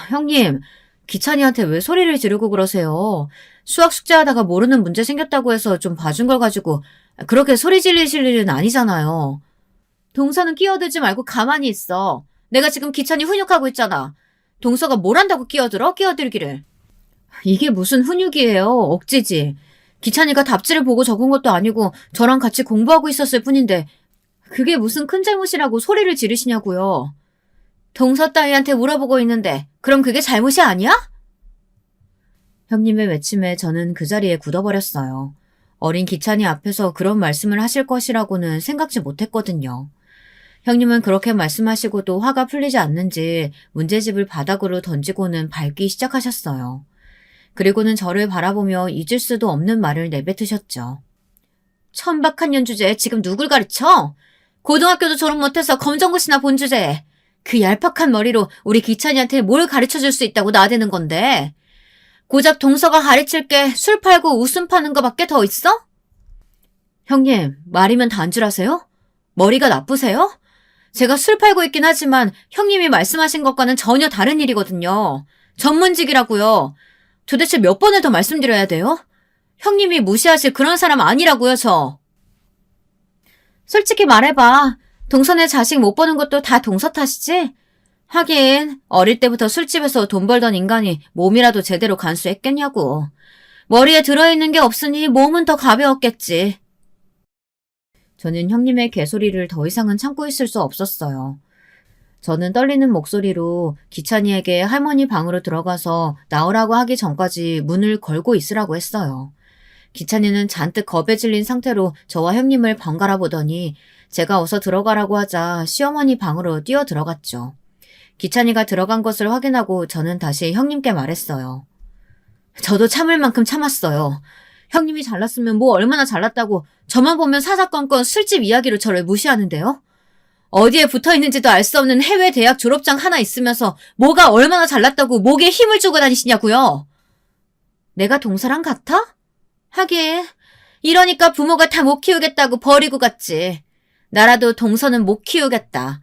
형님, 기찬이한테 왜 소리를 지르고 그러세요? 수학 숙제하다가 모르는 문제 생겼다고 해서 좀 봐준 걸 가지고 그렇게 소리 지르실 일은 아니잖아요. 동서는 끼어들지 말고 가만히 있어. 내가 지금 기찬이 훈육하고 있잖아. 동서가 뭘 한다고 끼어들기를. 이게 무슨 훈육이에요. 억지지. 기찬이가 답지를 보고 적은 것도 아니고 저랑 같이 공부하고 있었을 뿐인데 그게 무슨 큰 잘못이라고 소리를 지르시냐고요. 동서 따위한테 물어보고 있는데 그럼 그게 잘못이 아니야? 형님의 외침에 저는 그 자리에 굳어버렸어요. 어린 기찬이 앞에서 그런 말씀을 하실 것이라고는 생각지 못했거든요. 형님은 그렇게 말씀하시고도 화가 풀리지 않는지 문제집을 바닥으로 던지고는 밟기 시작하셨어요. 그리고는 저를 바라보며 잊을 수도 없는 말을 내뱉으셨죠. 천박한 주제에 지금 누굴 가르쳐? 고등학교도 졸업 못해서 검정고시나 본 주제에 그 얄팍한 머리로 우리 기찬이한테 뭘 가르쳐줄 수 있다고 나대는 건데 고작 동서가 가르칠 게 술 팔고 웃음 파는 거밖에 더 있어? 형님, 말이면 단줄하세요? 머리가 나쁘세요? 제가 술 팔고 있긴 하지만 형님이 말씀하신 것과는 전혀 다른 일이거든요. 전문직이라고요. 도대체 몇 번을 더 말씀드려야 돼요? 형님이 무시하실 그런 사람 아니라고요, 저. 솔직히 말해봐. 동서네 자식 못 보는 것도 다 동서 탓이지? 하긴 어릴 때부터 술집에서 돈 벌던 인간이 몸이라도 제대로 간수했겠냐고. 머리에 들어있는 게 없으니 몸은 더 가벼웠겠지. 저는 형님의 개소리를 더 이상은 참고 있을 수 없었어요. 저는 떨리는 목소리로 기찬이에게 할머니 방으로 들어가서 나오라고 하기 전까지 문을 걸고 있으라고 했어요. 기찬이는 잔뜩 겁에 질린 상태로 저와 형님을 번갈아 보더니 제가 어서 들어가라고 하자 시어머니 방으로 뛰어 들어갔죠. 기찬이가 들어간 것을 확인하고 저는 다시 형님께 말했어요. 저도 참을 만큼 참았어요. 형님이 잘났으면 뭐 얼마나 잘났다고 저만 보면 사사건건 술집 이야기로 저를 무시하는데요. 어디에 붙어있는지도 알 수 없는 해외 대학 졸업장 하나 있으면서 뭐가 얼마나 잘났다고 목에 힘을 주고 다니시냐고요. 내가 동서랑 같아? 하긴 이러니까 부모가 다 못 키우겠다고 버리고 갔지. 나라도 동서는 못 키우겠다.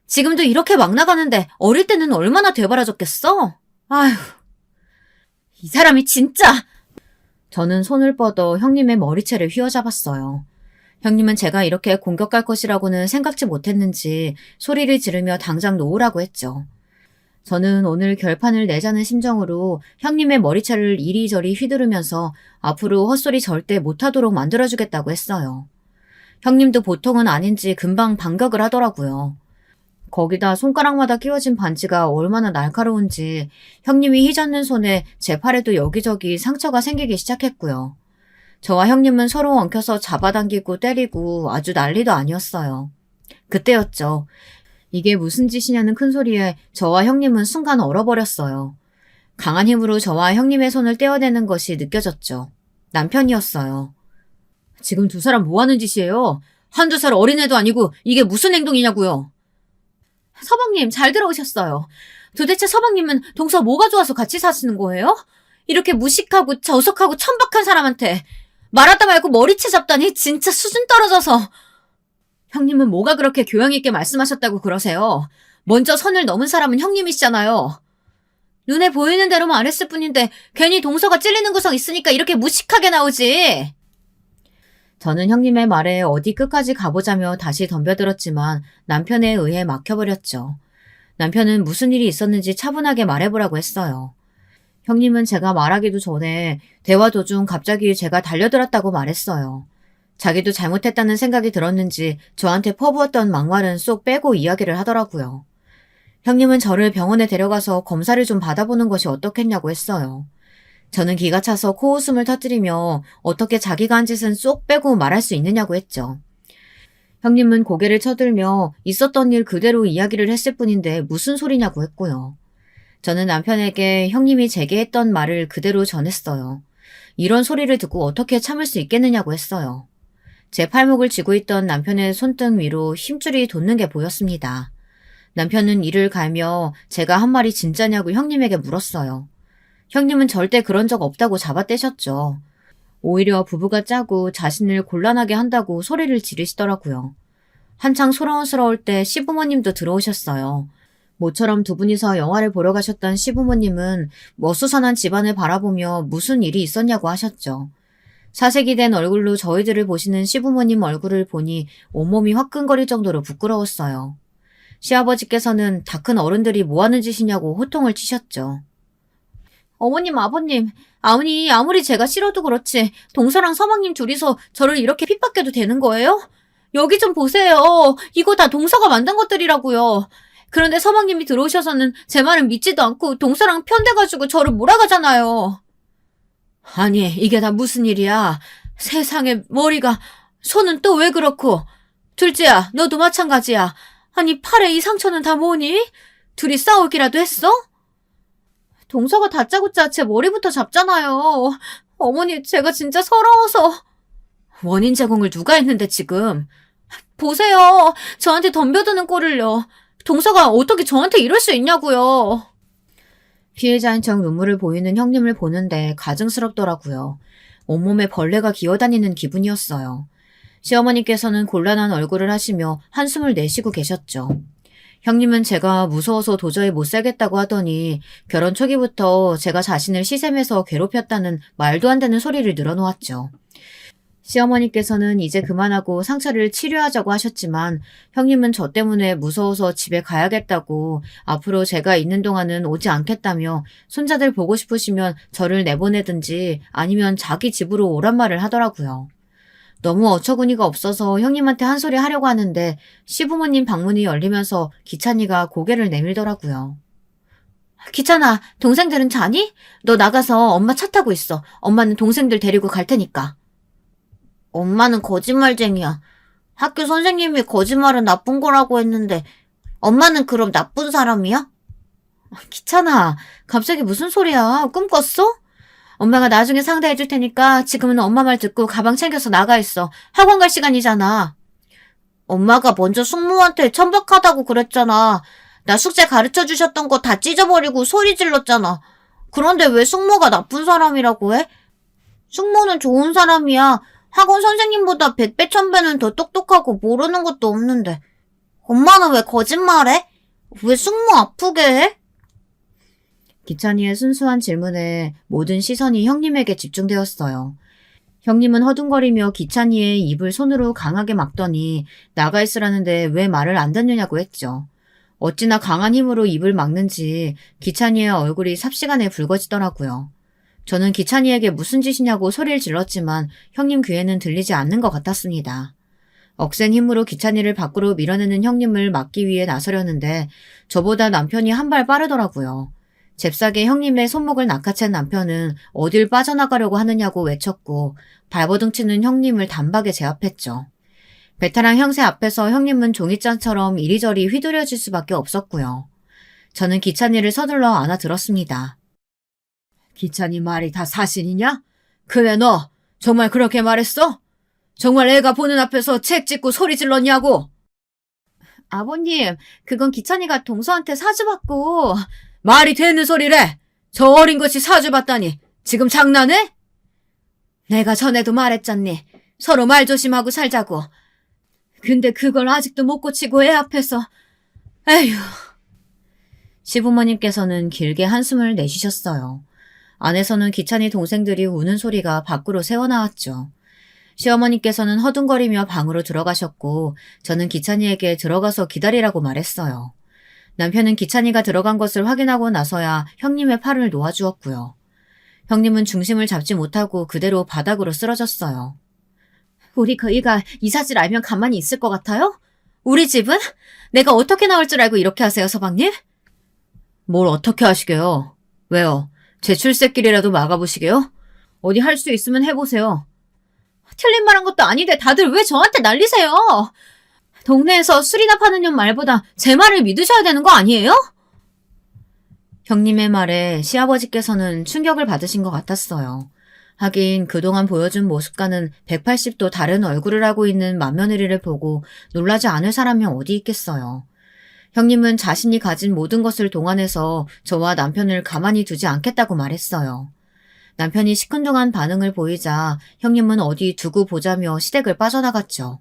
지금도 이렇게 막 나가는데 어릴 때는 얼마나 되바라졌겠어? 아휴, 이 사람이 진짜... 저는 손을 뻗어 형님의 머리채를 휘어잡았어요. 형님은 제가 이렇게 공격할 것이라고는 생각지 못했는지 소리를 지르며 당장 놓으라고 했죠. 저는 오늘 결판을 내자는 심정으로 형님의 머리채를 이리저리 휘두르면서 앞으로 헛소리 절대 못하도록 만들어주겠다고 했어요. 형님도 보통은 아닌지 금방 반격을 하더라고요. 거기다 손가락마다 끼워진 반지가 얼마나 날카로운지 형님이 휘젓는 손에 제 팔에도 여기저기 상처가 생기기 시작했고요. 저와 형님은 서로 엉켜서 잡아당기고 때리고 아주 난리도 아니었어요. 그때였죠. 이게 무슨 짓이냐는 큰 소리에 저와 형님은 순간 얼어버렸어요. 강한 힘으로 저와 형님의 손을 떼어내는 것이 느껴졌죠. 남편이었어요. 지금 두 사람 뭐 하는 짓이에요? 한두 살 어린애도 아니고 이게 무슨 행동이냐고요. 서방님 잘 들어오셨어요. 도대체 서방님은 동서 뭐가 좋아서 같이 사시는 거예요? 이렇게 무식하고 저속하고 천박한 사람한테 말하다 말고 머리채 잡다니 진짜 수준 떨어져서. 형님은 뭐가 그렇게 교양 있게 말씀하셨다고 그러세요? 먼저 선을 넘은 사람은 형님이시잖아요. 눈에 보이는 대로 말했을 뿐인데 괜히 동서가 찔리는 구석 있으니까 이렇게 무식하게 나오지. 저는 형님의 말에 어디 끝까지 가보자며 다시 덤벼들었지만 남편에 의해 막혀버렸죠. 남편은 무슨 일이 있었는지 차분하게 말해보라고 했어요. 형님은 제가 말하기도 전에 대화 도중 갑자기 제가 달려들었다고 말했어요. 자기도 잘못했다는 생각이 들었는지 저한테 퍼부었던 막말은 쏙 빼고 이야기를 하더라고요. 형님은 저를 병원에 데려가서 검사를 좀 받아보는 것이 어떻겠냐고 했어요. 저는 기가 차서 코웃음을 터뜨리며 어떻게 자기가 한 짓은 쏙 빼고 말할 수 있느냐고 했죠. 형님은 고개를 쳐들며 있었던 일 그대로 이야기를 했을 뿐인데 무슨 소리냐고 했고요. 저는 남편에게 형님이 제게 했던 말을 그대로 전했어요. 이런 소리를 듣고 어떻게 참을 수 있겠느냐고 했어요. 제 팔목을 쥐고 있던 남편의 손등 위로 힘줄이 돋는 게 보였습니다. 남편은 이를 갈며 제가 한 말이 진짜냐고 형님에게 물었어요. 형님은 절대 그런 적 없다고 잡아떼셨죠. 오히려 부부가 짜고 자신을 곤란하게 한다고 소리를 지르시더라고요. 한창 소란스러울 때 시부모님도 들어오셨어요. 모처럼 두 분이서 영화를 보러 가셨던 시부모님은 어수선한 집안을 바라보며 무슨 일이 있었냐고 하셨죠. 사색이 된 얼굴로 저희들을 보시는 시부모님 얼굴을 보니 온몸이 화끈거릴 정도로 부끄러웠어요. 시아버지께서는 다 큰 어른들이 뭐하는 짓이냐고 호통을 치셨죠. 어머님, 아버님, 아무리 제가 싫어도 그렇지 동서랑 서방님 둘이서 저를 이렇게 핍박해도 되는 거예요? 여기 좀 보세요. 이거 다 동서가 만든 것들이라고요. 그런데 서방님이 들어오셔서는 제 말은 믿지도 않고 동서랑 편대가지고 저를 몰아가잖아요. 아니, 이게 다 무슨 일이야? 세상에 머리가, 손은 또 왜 그렇고? 둘째야, 너도 마찬가지야. 아니, 팔에 이 상처는 다 뭐니? 둘이 싸우기라도 했어? 동서가 다짜고짜 제 머리부터 잡잖아요. 어머니, 제가 진짜 서러워서. 원인 제공을 누가 했는데 지금. 보세요. 저한테 덤벼드는 꼴을요. 동서가 어떻게 저한테 이럴 수 있냐고요. 피해자인 척 눈물을 보이는 형님을 보는데 가증스럽더라고요. 온몸에 벌레가 기어다니는 기분이었어요. 시어머니께서는 곤란한 얼굴을 하시며 한숨을 내쉬고 계셨죠. 형님은 제가 무서워서 도저히 못 살겠다고 하더니 결혼 초기부터 제가 자신을 시샘해서 괴롭혔다는 말도 안 되는 소리를 늘어놓았죠. 시어머니께서는 이제 그만하고 상처를 치료하자고 하셨지만 형님은 저 때문에 무서워서 집에 가야겠다고 앞으로 제가 있는 동안은 오지 않겠다며 손자들 보고 싶으시면 저를 내보내든지 아니면 자기 집으로 오란 말을 하더라고요. 너무 어처구니가 없어서 형님한테 한 소리 하려고 하는데 시부모님 방문이 열리면서 기찬이가 고개를 내밀더라고요. 기찬아, 동생들은 자니? 너 나가서 엄마 차 타고 있어. 엄마는 동생들 데리고 갈 테니까. 엄마는 거짓말쟁이야. 학교 선생님이 거짓말은 나쁜 거라고 했는데 엄마는 그럼 나쁜 사람이야? 기찬아, 갑자기 무슨 소리야? 꿈 꿨어? 엄마가 나중에 상대해줄 테니까 지금은 엄마 말 듣고 가방 챙겨서 나가 있어. 학원 갈 시간이잖아. 엄마가 먼저 숙모한테 천박하다고 그랬잖아. 나 숙제 가르쳐 주셨던 거 다 찢어버리고 소리 질렀잖아. 그런데 왜 숙모가 나쁜 사람이라고 해? 숙모는 좋은 사람이야. 학원 선생님보다 100배 1000배는 더 똑똑하고 모르는 것도 없는데. 엄마는 왜 거짓말해? 왜 숙모 아프게 해? 기찬이의 순수한 질문에 모든 시선이 형님에게 집중되었어요. 형님은 허둥거리며 기찬이의 입을 손으로 강하게 막더니 나가 있으라는데 왜 말을 안 듣느냐고 했죠. 어찌나 강한 힘으로 입을 막는지 기찬이의 얼굴이 삽시간에 붉어지더라고요. 저는 기찬이에게 무슨 짓이냐고 소리를 질렀지만 형님 귀에는 들리지 않는 것 같았습니다. 억센 힘으로 기찬이를 밖으로 밀어내는 형님을 막기 위해 나서려는데 저보다 남편이 한 발 빠르더라고요. 잽싸게 형님의 손목을 낚아챈 남편은 어딜 빠져나가려고 하느냐고 외쳤고 발버둥 치는 형님을 단박에 제압했죠. 베테랑 형세 앞에서 형님은 종이잔처럼 이리저리 휘두려질 수밖에 없었고요. 저는 기찬이를 서둘러 안아들었습니다. 기찬이 말이 다 사실이냐? 그래 너 정말 그렇게 말했어? 정말 애가 보는 앞에서 책 찍고 소리 질렀냐고? 아버님, 그건 기찬이가 동서한테 사주받고. 말이 되는 소리래. 저 어린 것이 사주받다니. 지금 장난해? 내가 전에도 말했잖니. 서로 말 조심하고 살자고. 근데 그걸 아직도 못 고치고 애 앞에서. 에휴. 시부모님께서는 길게 한숨을 내쉬셨어요. 안에서는 기찬이 동생들이 우는 소리가 밖으로 새어나왔죠. 시어머니께서는 허둥거리며 방으로 들어가셨고 저는 기찬이에게 들어가서 기다리라고 말했어요. 남편은 기찬이가 들어간 것을 확인하고 나서야 형님의 팔을 놓아주었고요. 형님은 중심을 잡지 못하고 그대로 바닥으로 쓰러졌어요. 우리 그이가 이 사실 알면 가만히 있을 것 같아요? 우리 집은? 내가 어떻게 나올 줄 알고 이렇게 하세요, 서방님? 뭘 어떻게 하시게요? 왜요? 제 출세길이라도 막아보시게요? 어디 할 수 있으면 해보세요. 틀린 말 한 것도 아닌데 다들 왜 저한테 난리세요? 동네에서 술이나 파는 년 말보다 제 말을 믿으셔야 되는 거 아니에요? 형님의 말에 시아버지께서는 충격을 받으신 것 같았어요. 하긴 그동안 보여준 모습과는 180도 다른 얼굴을 하고 있는 맏며느리를 보고 놀라지 않을 사람이 어디 있겠어요. 형님은 자신이 가진 모든 것을 동원해서 저와 남편을 가만히 두지 않겠다고 말했어요. 남편이 시큰둥한 반응을 보이자 형님은 어디 두고 보자며 시댁을 빠져나갔죠.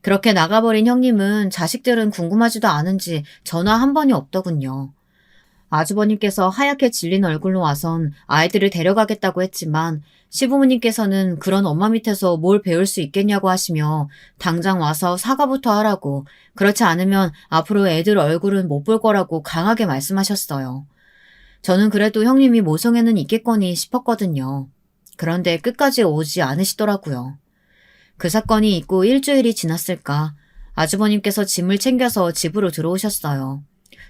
그렇게 나가버린 형님은 자식들은 궁금하지도 않은지 전화 한 번이 없더군요. 아주버님께서 하얗게 질린 얼굴로 와선 아이들을 데려가겠다고 했지만 시부모님께서는 그런 엄마 밑에서 뭘 배울 수 있겠냐고 하시며 당장 와서 사과부터 하라고, 그렇지 않으면 앞으로 애들 얼굴은 못 볼 거라고 강하게 말씀하셨어요. 저는 그래도 형님이 모성애는 있겠거니 싶었거든요. 그런데 끝까지 오지 않으시더라고요. 그 사건이 있고 일주일이 지났을까 아주버님께서 짐을 챙겨서 집으로 들어오셨어요.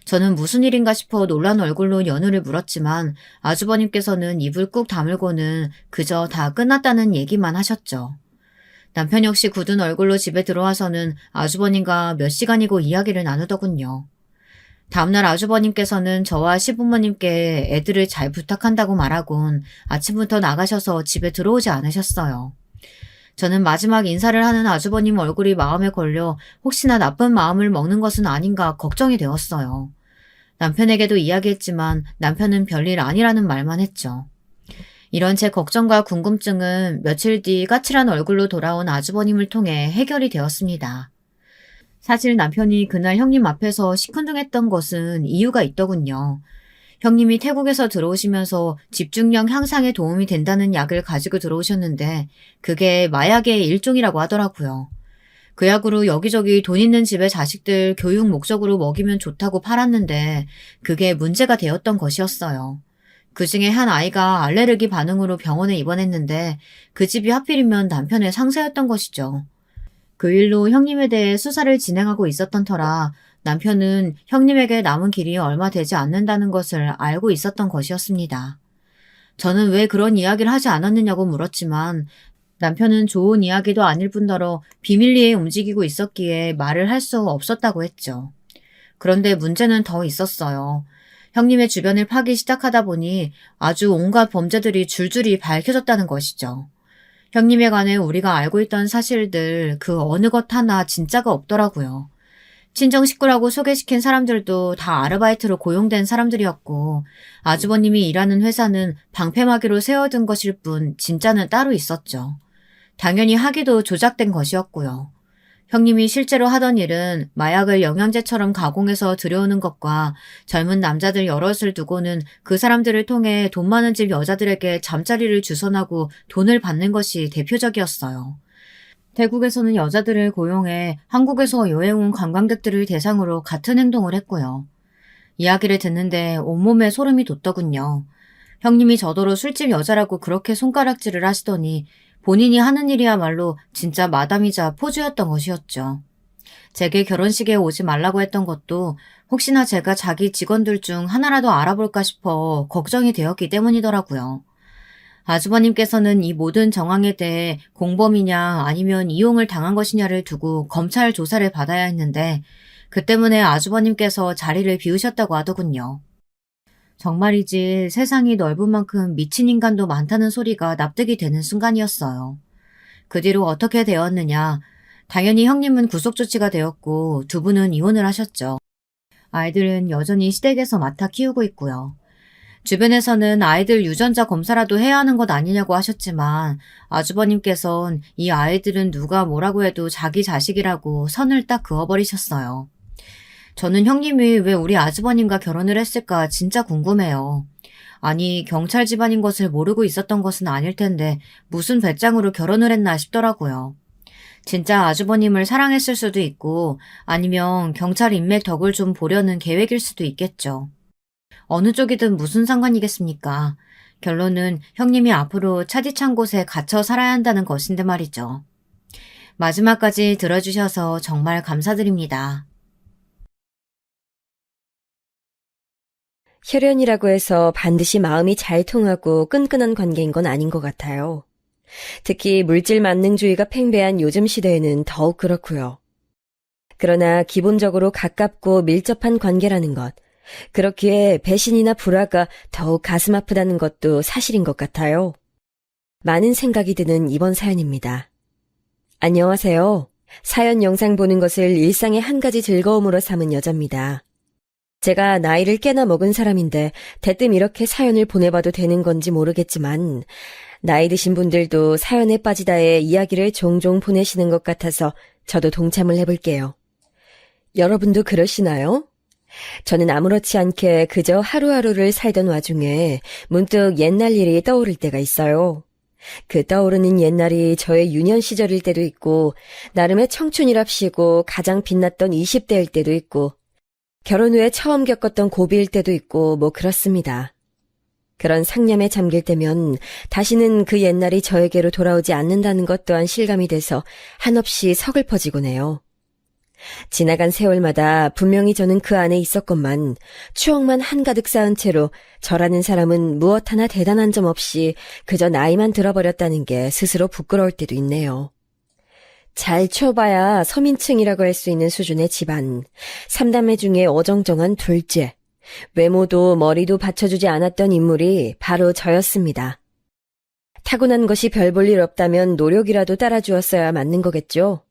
저는 무슨 일인가 싶어 놀란 얼굴로 연우를 물었지만 아주버님께서는 입을 꾹 다물고는 그저 다 끝났다는 얘기만 하셨죠. 남편 역시 굳은 얼굴로 집에 들어와서는 아주버님과 몇 시간이고 이야기를 나누더군요. 다음날 아주버님께서는 저와 시부모님께 애들을 잘 부탁한다고 말하곤 아침부터 나가셔서 집에 들어오지 않으셨어요. 저는 마지막 인사를 하는 아주버님 얼굴이 마음에 걸려 혹시나 나쁜 마음을 먹는 것은 아닌가 걱정이 되었어요. 남편에게도 이야기했지만 남편은 별일 아니라는 말만 했죠. 이런 제 걱정과 궁금증은 며칠 뒤 까칠한 얼굴로 돌아온 아주버님을 통해 해결이 되었습니다. 사실 남편이 그날 형님 앞에서 시큰둥했던 것은 이유가 있더군요. 형님이 태국에서 들어오시면서 집중력 향상에 도움이 된다는 약을 가지고 들어오셨는데 그게 마약의 일종이라고 하더라고요. 그 약으로 여기저기 돈 있는 집의 자식들 교육 목적으로 먹이면 좋다고 팔았는데 그게 문제가 되었던 것이었어요. 그 중에 한 아이가 알레르기 반응으로 병원에 입원했는데 그 집이 하필이면 남편의 상사였던 것이죠. 그 일로 형님에 대해 수사를 진행하고 있었던 터라 남편은 형님에게 남은 길이 얼마 되지 않는다는 것을 알고 있었던 것이었습니다. 저는 왜 그런 이야기를 하지 않았느냐고 물었지만 남편은 좋은 이야기도 아닐 뿐더러 비밀리에 움직이고 있었기에 말을 할 수 없었다고 했죠. 그런데 문제는 더 있었어요. 형님의 주변을 파기 시작하다 보니 아주 온갖 범죄들이 줄줄이 밝혀졌다는 것이죠. 형님에 관해 우리가 알고 있던 사실들 그 어느 것 하나 진짜가 없더라고요. 친정 식구라고 소개시킨 사람들도 다 아르바이트로 고용된 사람들이었고 아주버님이 일하는 회사는 방패막이로 세워둔 것일 뿐 진짜는 따로 있었죠. 당연히 학위도 조작된 것이었고요. 형님이 실제로 하던 일은 마약을 영양제처럼 가공해서 들여오는 것과 젊은 남자들 여럿을 두고는 그 사람들을 통해 돈 많은 집 여자들에게 잠자리를 주선하고 돈을 받는 것이 대표적이었어요. 태국에서는 여자들을 고용해 한국에서 여행 온 관광객들을 대상으로 같은 행동을 했고요. 이야기를 듣는데 온몸에 소름이 돋더군요. 형님이 저더러 술집 여자라고 그렇게 손가락질을 하시더니 본인이 하는 일이야말로 진짜 마담이자 포주였던 것이었죠. 제게 결혼식에 오지 말라고 했던 것도 혹시나 제가 자기 직원들 중 하나라도 알아볼까 싶어 걱정이 되었기 때문이더라고요. 아주버님께서는 이 모든 정황에 대해 공범이냐 아니면 이용을 당한 것이냐를 두고 검찰 조사를 받아야 했는데 그 때문에 아주버님께서 자리를 비우셨다고 하더군요. 정말이지 세상이 넓은 만큼 미친 인간도 많다는 소리가 납득이 되는 순간이었어요. 그 뒤로 어떻게 되었느냐. 당연히 형님은 구속조치가 되었고 두 분은 이혼을 하셨죠. 아이들은 여전히 시댁에서 맡아 키우고 있고요. 주변에서는 아이들 유전자 검사라도 해야 하는 것 아니냐고 하셨지만 아주버님께선 이 아이들은 누가 뭐라고 해도 자기 자식이라고 선을 딱 그어버리셨어요. 저는 형님이 왜 우리 아주버님과 결혼을 했을까 진짜 궁금해요. 아니, 경찰 집안인 것을 모르고 있었던 것은 아닐 텐데 무슨 배짱으로 결혼을 했나 싶더라고요. 진짜 아주버님을 사랑했을 수도 있고 아니면 경찰 인맥 덕을 좀 보려는 계획일 수도 있겠죠. 어느 쪽이든 무슨 상관이겠습니까? 결론은 형님이 앞으로 차디찬 곳에 갇혀 살아야 한다는 것인데 말이죠. 마지막까지 들어주셔서 정말 감사드립니다. 혈연이라고 해서 반드시 마음이 잘 통하고 끈끈한 관계인 건 아닌 것 같아요. 특히 물질 만능주의가 팽배한 요즘 시대에는 더욱 그렇고요. 그러나 기본적으로 가깝고 밀접한 관계라는 것, 그렇기에 배신이나 불화가 더욱 가슴 아프다는 것도 사실인 것 같아요. 많은 생각이 드는 이번 사연입니다. 안녕하세요. 사연 영상 보는 것을 일상의 한 가지 즐거움으로 삼은 여자입니다. 제가 나이를 꽤나 먹은 사람인데 대뜸 이렇게 사연을 보내봐도 되는 건지 모르겠지만 나이 드신 분들도 사연에 빠지다의 이야기를 종종 보내시는 것 같아서 저도 동참을 해볼게요. 여러분도 그러시나요? 저는 아무렇지 않게 그저 하루하루를 살던 와중에 문득 옛날 일이 떠오를 때가 있어요. 그 떠오르는 옛날이 저의 유년 시절일 때도 있고 나름의 청춘이랍시고 가장 빛났던 20대일 때도 있고 결혼 후에 처음 겪었던 고비일 때도 있고 뭐 그렇습니다. 그런 상념에 잠길 때면 다시는 그 옛날이 저에게로 돌아오지 않는다는 것 또한 실감이 돼서 한없이 서글퍼지곤 해요. 지나간 세월마다 분명히 저는 그 안에 있었건만 추억만 한가득 쌓은 채로 저라는 사람은 무엇 하나 대단한 점 없이 그저 나이만 들어버렸다는 게 스스로 부끄러울 때도 있네요. 잘 쳐봐야 서민층이라고 할 수 있는 수준의 집안, 3남매 중에 어정쩡한 둘째, 외모도 머리도 받쳐주지 않았던 인물이 바로 저였습니다. 타고난 것이 별 볼 일 없다면 노력이라도 따라주었어야 맞는 거겠죠.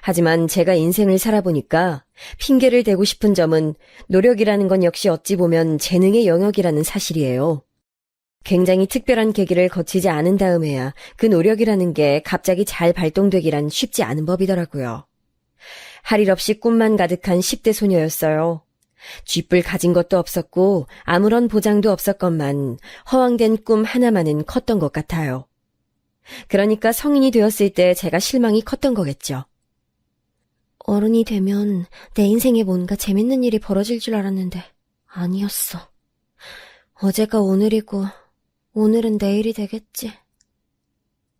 하지만 제가 인생을 살아보니까 핑계를 대고 싶은 점은 노력이라는 건 역시 어찌 보면 재능의 영역이라는 사실이에요. 굉장히 특별한 계기를 거치지 않은 다음에야 그 노력이라는 게 갑자기 잘 발동되기란 쉽지 않은 법이더라고요. 할 일 없이 꿈만 가득한 10대 소녀였어요. 쥐뿔 가진 것도 없었고 아무런 보장도 없었건만 허황된 꿈 하나만은 컸던 것 같아요. 그러니까 성인이 되었을 때 제가 실망이 컸던 거겠죠. 어른이 되면 내 인생에 뭔가 재밌는 일이 벌어질 줄 알았는데 아니었어. 어제가 오늘이고 오늘은 내일이 되겠지.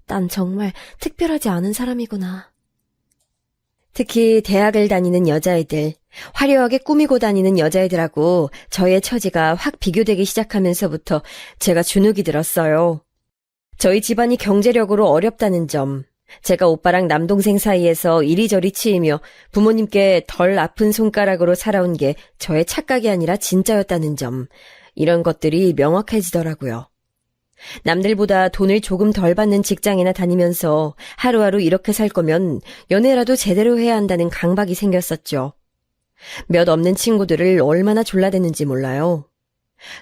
난 정말 특별하지 않은 사람이구나. 특히 대학을 다니는 여자애들, 화려하게 꾸미고 다니는 여자애들하고 저의 처지가 확 비교되기 시작하면서부터 제가 주눅이 들었어요. 저희 집안이 경제력으로 어렵다는 점, 제가 오빠랑 남동생 사이에서 이리저리 치이며 부모님께 덜 아픈 손가락으로 살아온 게 저의 착각이 아니라 진짜였다는 점, 이런 것들이 명확해지더라고요. 남들보다 돈을 조금 덜 받는 직장이나 다니면서 하루하루 이렇게 살 거면 연애라도 제대로 해야 한다는 강박이 생겼었죠. 몇 없는 친구들을 얼마나 졸라대는지 몰라요.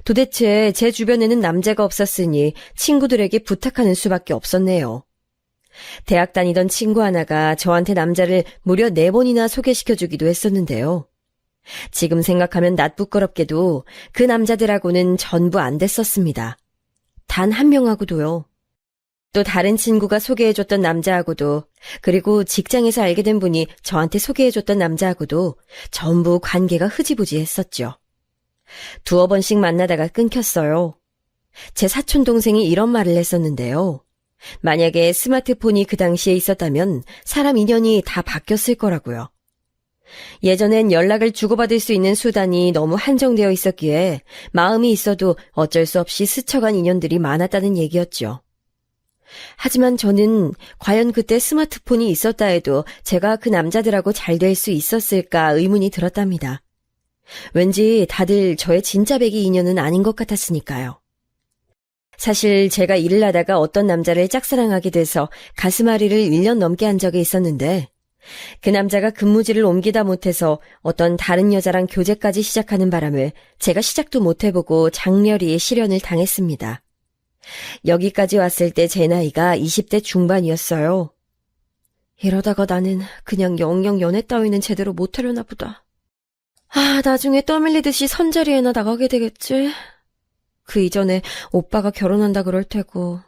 도대체 제 주변에는 남자가 없었으니 친구들에게 부탁하는 수밖에 없었네요. 대학 다니던 친구 하나가 저한테 남자를 무려 4번이나 소개시켜주기도 했었는데요. 지금 생각하면 낯부끄럽게도 그 남자들하고는 전부 안 됐었습니다. 단 한 명하고도요. 또 다른 친구가 소개해줬던 남자하고도, 그리고 직장에서 알게 된 분이 저한테 소개해줬던 남자하고도 전부 관계가 흐지부지했었죠. 두어 번씩 만나다가 끊겼어요. 제 사촌 동생이 이런 말을 했었는데요. 만약에 스마트폰이 그 당시에 있었다면 사람 인연이 다 바뀌었을 거라고요. 예전엔 연락을 주고받을 수 있는 수단이 너무 한정되어 있었기에 마음이 있어도 어쩔 수 없이 스쳐간 인연들이 많았다는 얘기였죠. 하지만 저는 과연 그때 스마트폰이 있었다 해도 제가 그 남자들하고 잘 될 수 있었을까 의문이 들었답니다. 왠지 다들 저의 진짜 배기 인연은 아닌 것 같았으니까요. 사실 제가 일을 하다가 어떤 남자를 짝사랑하게 돼서 가슴앓이를 1년 넘게 한 적이 있었는데 그 남자가 근무지를 옮기다 못해서 어떤 다른 여자랑 교제까지 시작하는 바람에 제가 시작도 못해보고 장렬히 실연을 당했습니다. 여기까지 왔을 때 제 나이가 20대 중반이었어요. 이러다가 나는 그냥 영영 연애 따위는 제대로 못하려나 보다. 나중에 떠밀리듯이 선자리에나 나가게 되겠지. 그 이전에 오빠가 결혼한다 그럴 테고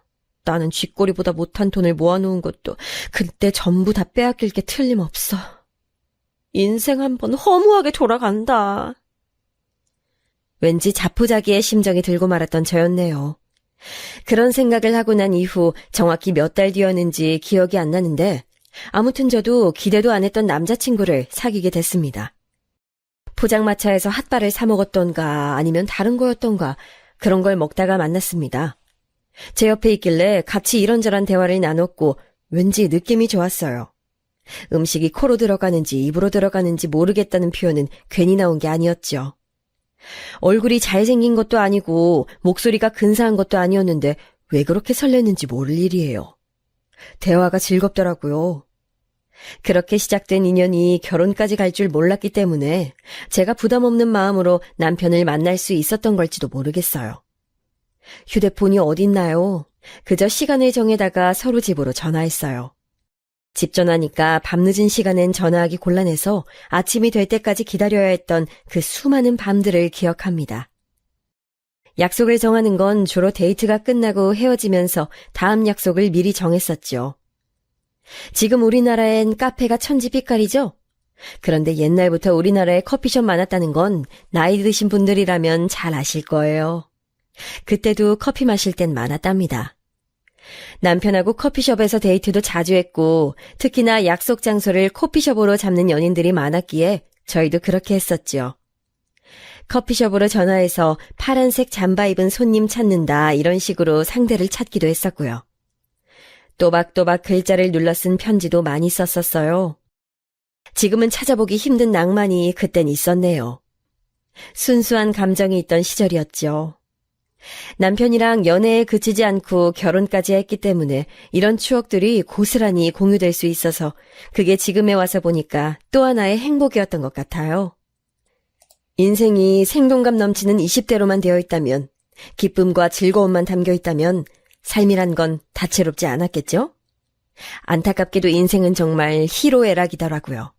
나는 쥐꼬리보다 못한 돈을 모아놓은 것도 그때 전부 다 빼앗길 게 틀림없어. 인생 한번 허무하게 돌아간다. 왠지 자포자기의 심정이 들고 말았던 저였네요. 그런 생각을 하고 난 이후 정확히 몇 달 뒤였는지 기억이 안 나는데 아무튼 저도 기대도 안 했던 남자친구를 사귀게 됐습니다. 포장마차에서 핫바를 사 먹었던가 아니면 다른 거였던가 그런 걸 먹다가 만났습니다. 제 옆에 있길래 같이 이런저런 대화를 나눴고 왠지 느낌이 좋았어요. 음식이 코로 들어가는지 입으로 들어가는지 모르겠다는 표현은 괜히 나온 게 아니었죠. 얼굴이 잘생긴 것도 아니고 목소리가 근사한 것도 아니었는데 왜 그렇게 설렜는지 모를 일이에요. 대화가 즐겁더라고요. 그렇게 시작된 인연이 결혼까지 갈 줄 몰랐기 때문에 제가 부담 없는 마음으로 남편을 만날 수 있었던 걸지도 모르겠어요. 휴대폰이 어딨나요? 그저 시간을 정해다가 서로 집으로 전화했어요. 집 전화니까 밤늦은 시간엔 전화하기 곤란해서 아침이 될 때까지 기다려야 했던 그 수많은 밤들을 기억합니다. 약속을 정하는 건 주로 데이트가 끝나고 헤어지면서 다음 약속을 미리 정했었죠. 지금 우리나라엔 카페가 천지빛깔이죠? 그런데 옛날부터 우리나라에 커피숍 많았다는 건 나이 드신 분들이라면 잘 아실 거예요. 그때도 커피 마실 땐 많았답니다. 남편하고 커피숍에서 데이트도 자주 했고 특히나 약속 장소를 커피숍으로 잡는 연인들이 많았기에 저희도 그렇게 했었죠. 커피숍으로 전화해서 파란색 잠바 입은 손님 찾는다 이런 식으로 상대를 찾기도 했었고요. 또박또박 글자를 눌러 쓴 편지도 많이 썼었어요. 지금은 찾아보기 힘든 낭만이 그땐 있었네요. 순수한 감정이 있던 시절이었죠. 남편이랑 연애에 그치지 않고 결혼까지 했기 때문에 이런 추억들이 고스란히 공유될 수 있어서 그게 지금에 와서 보니까 또 하나의 행복이었던 것 같아요. 인생이 생동감 넘치는 20대로만 되어 있다면, 기쁨과 즐거움만 담겨 있다면 삶이란 건 다채롭지 않았겠죠? 안타깝게도 인생은 정말 희로애락이더라고요.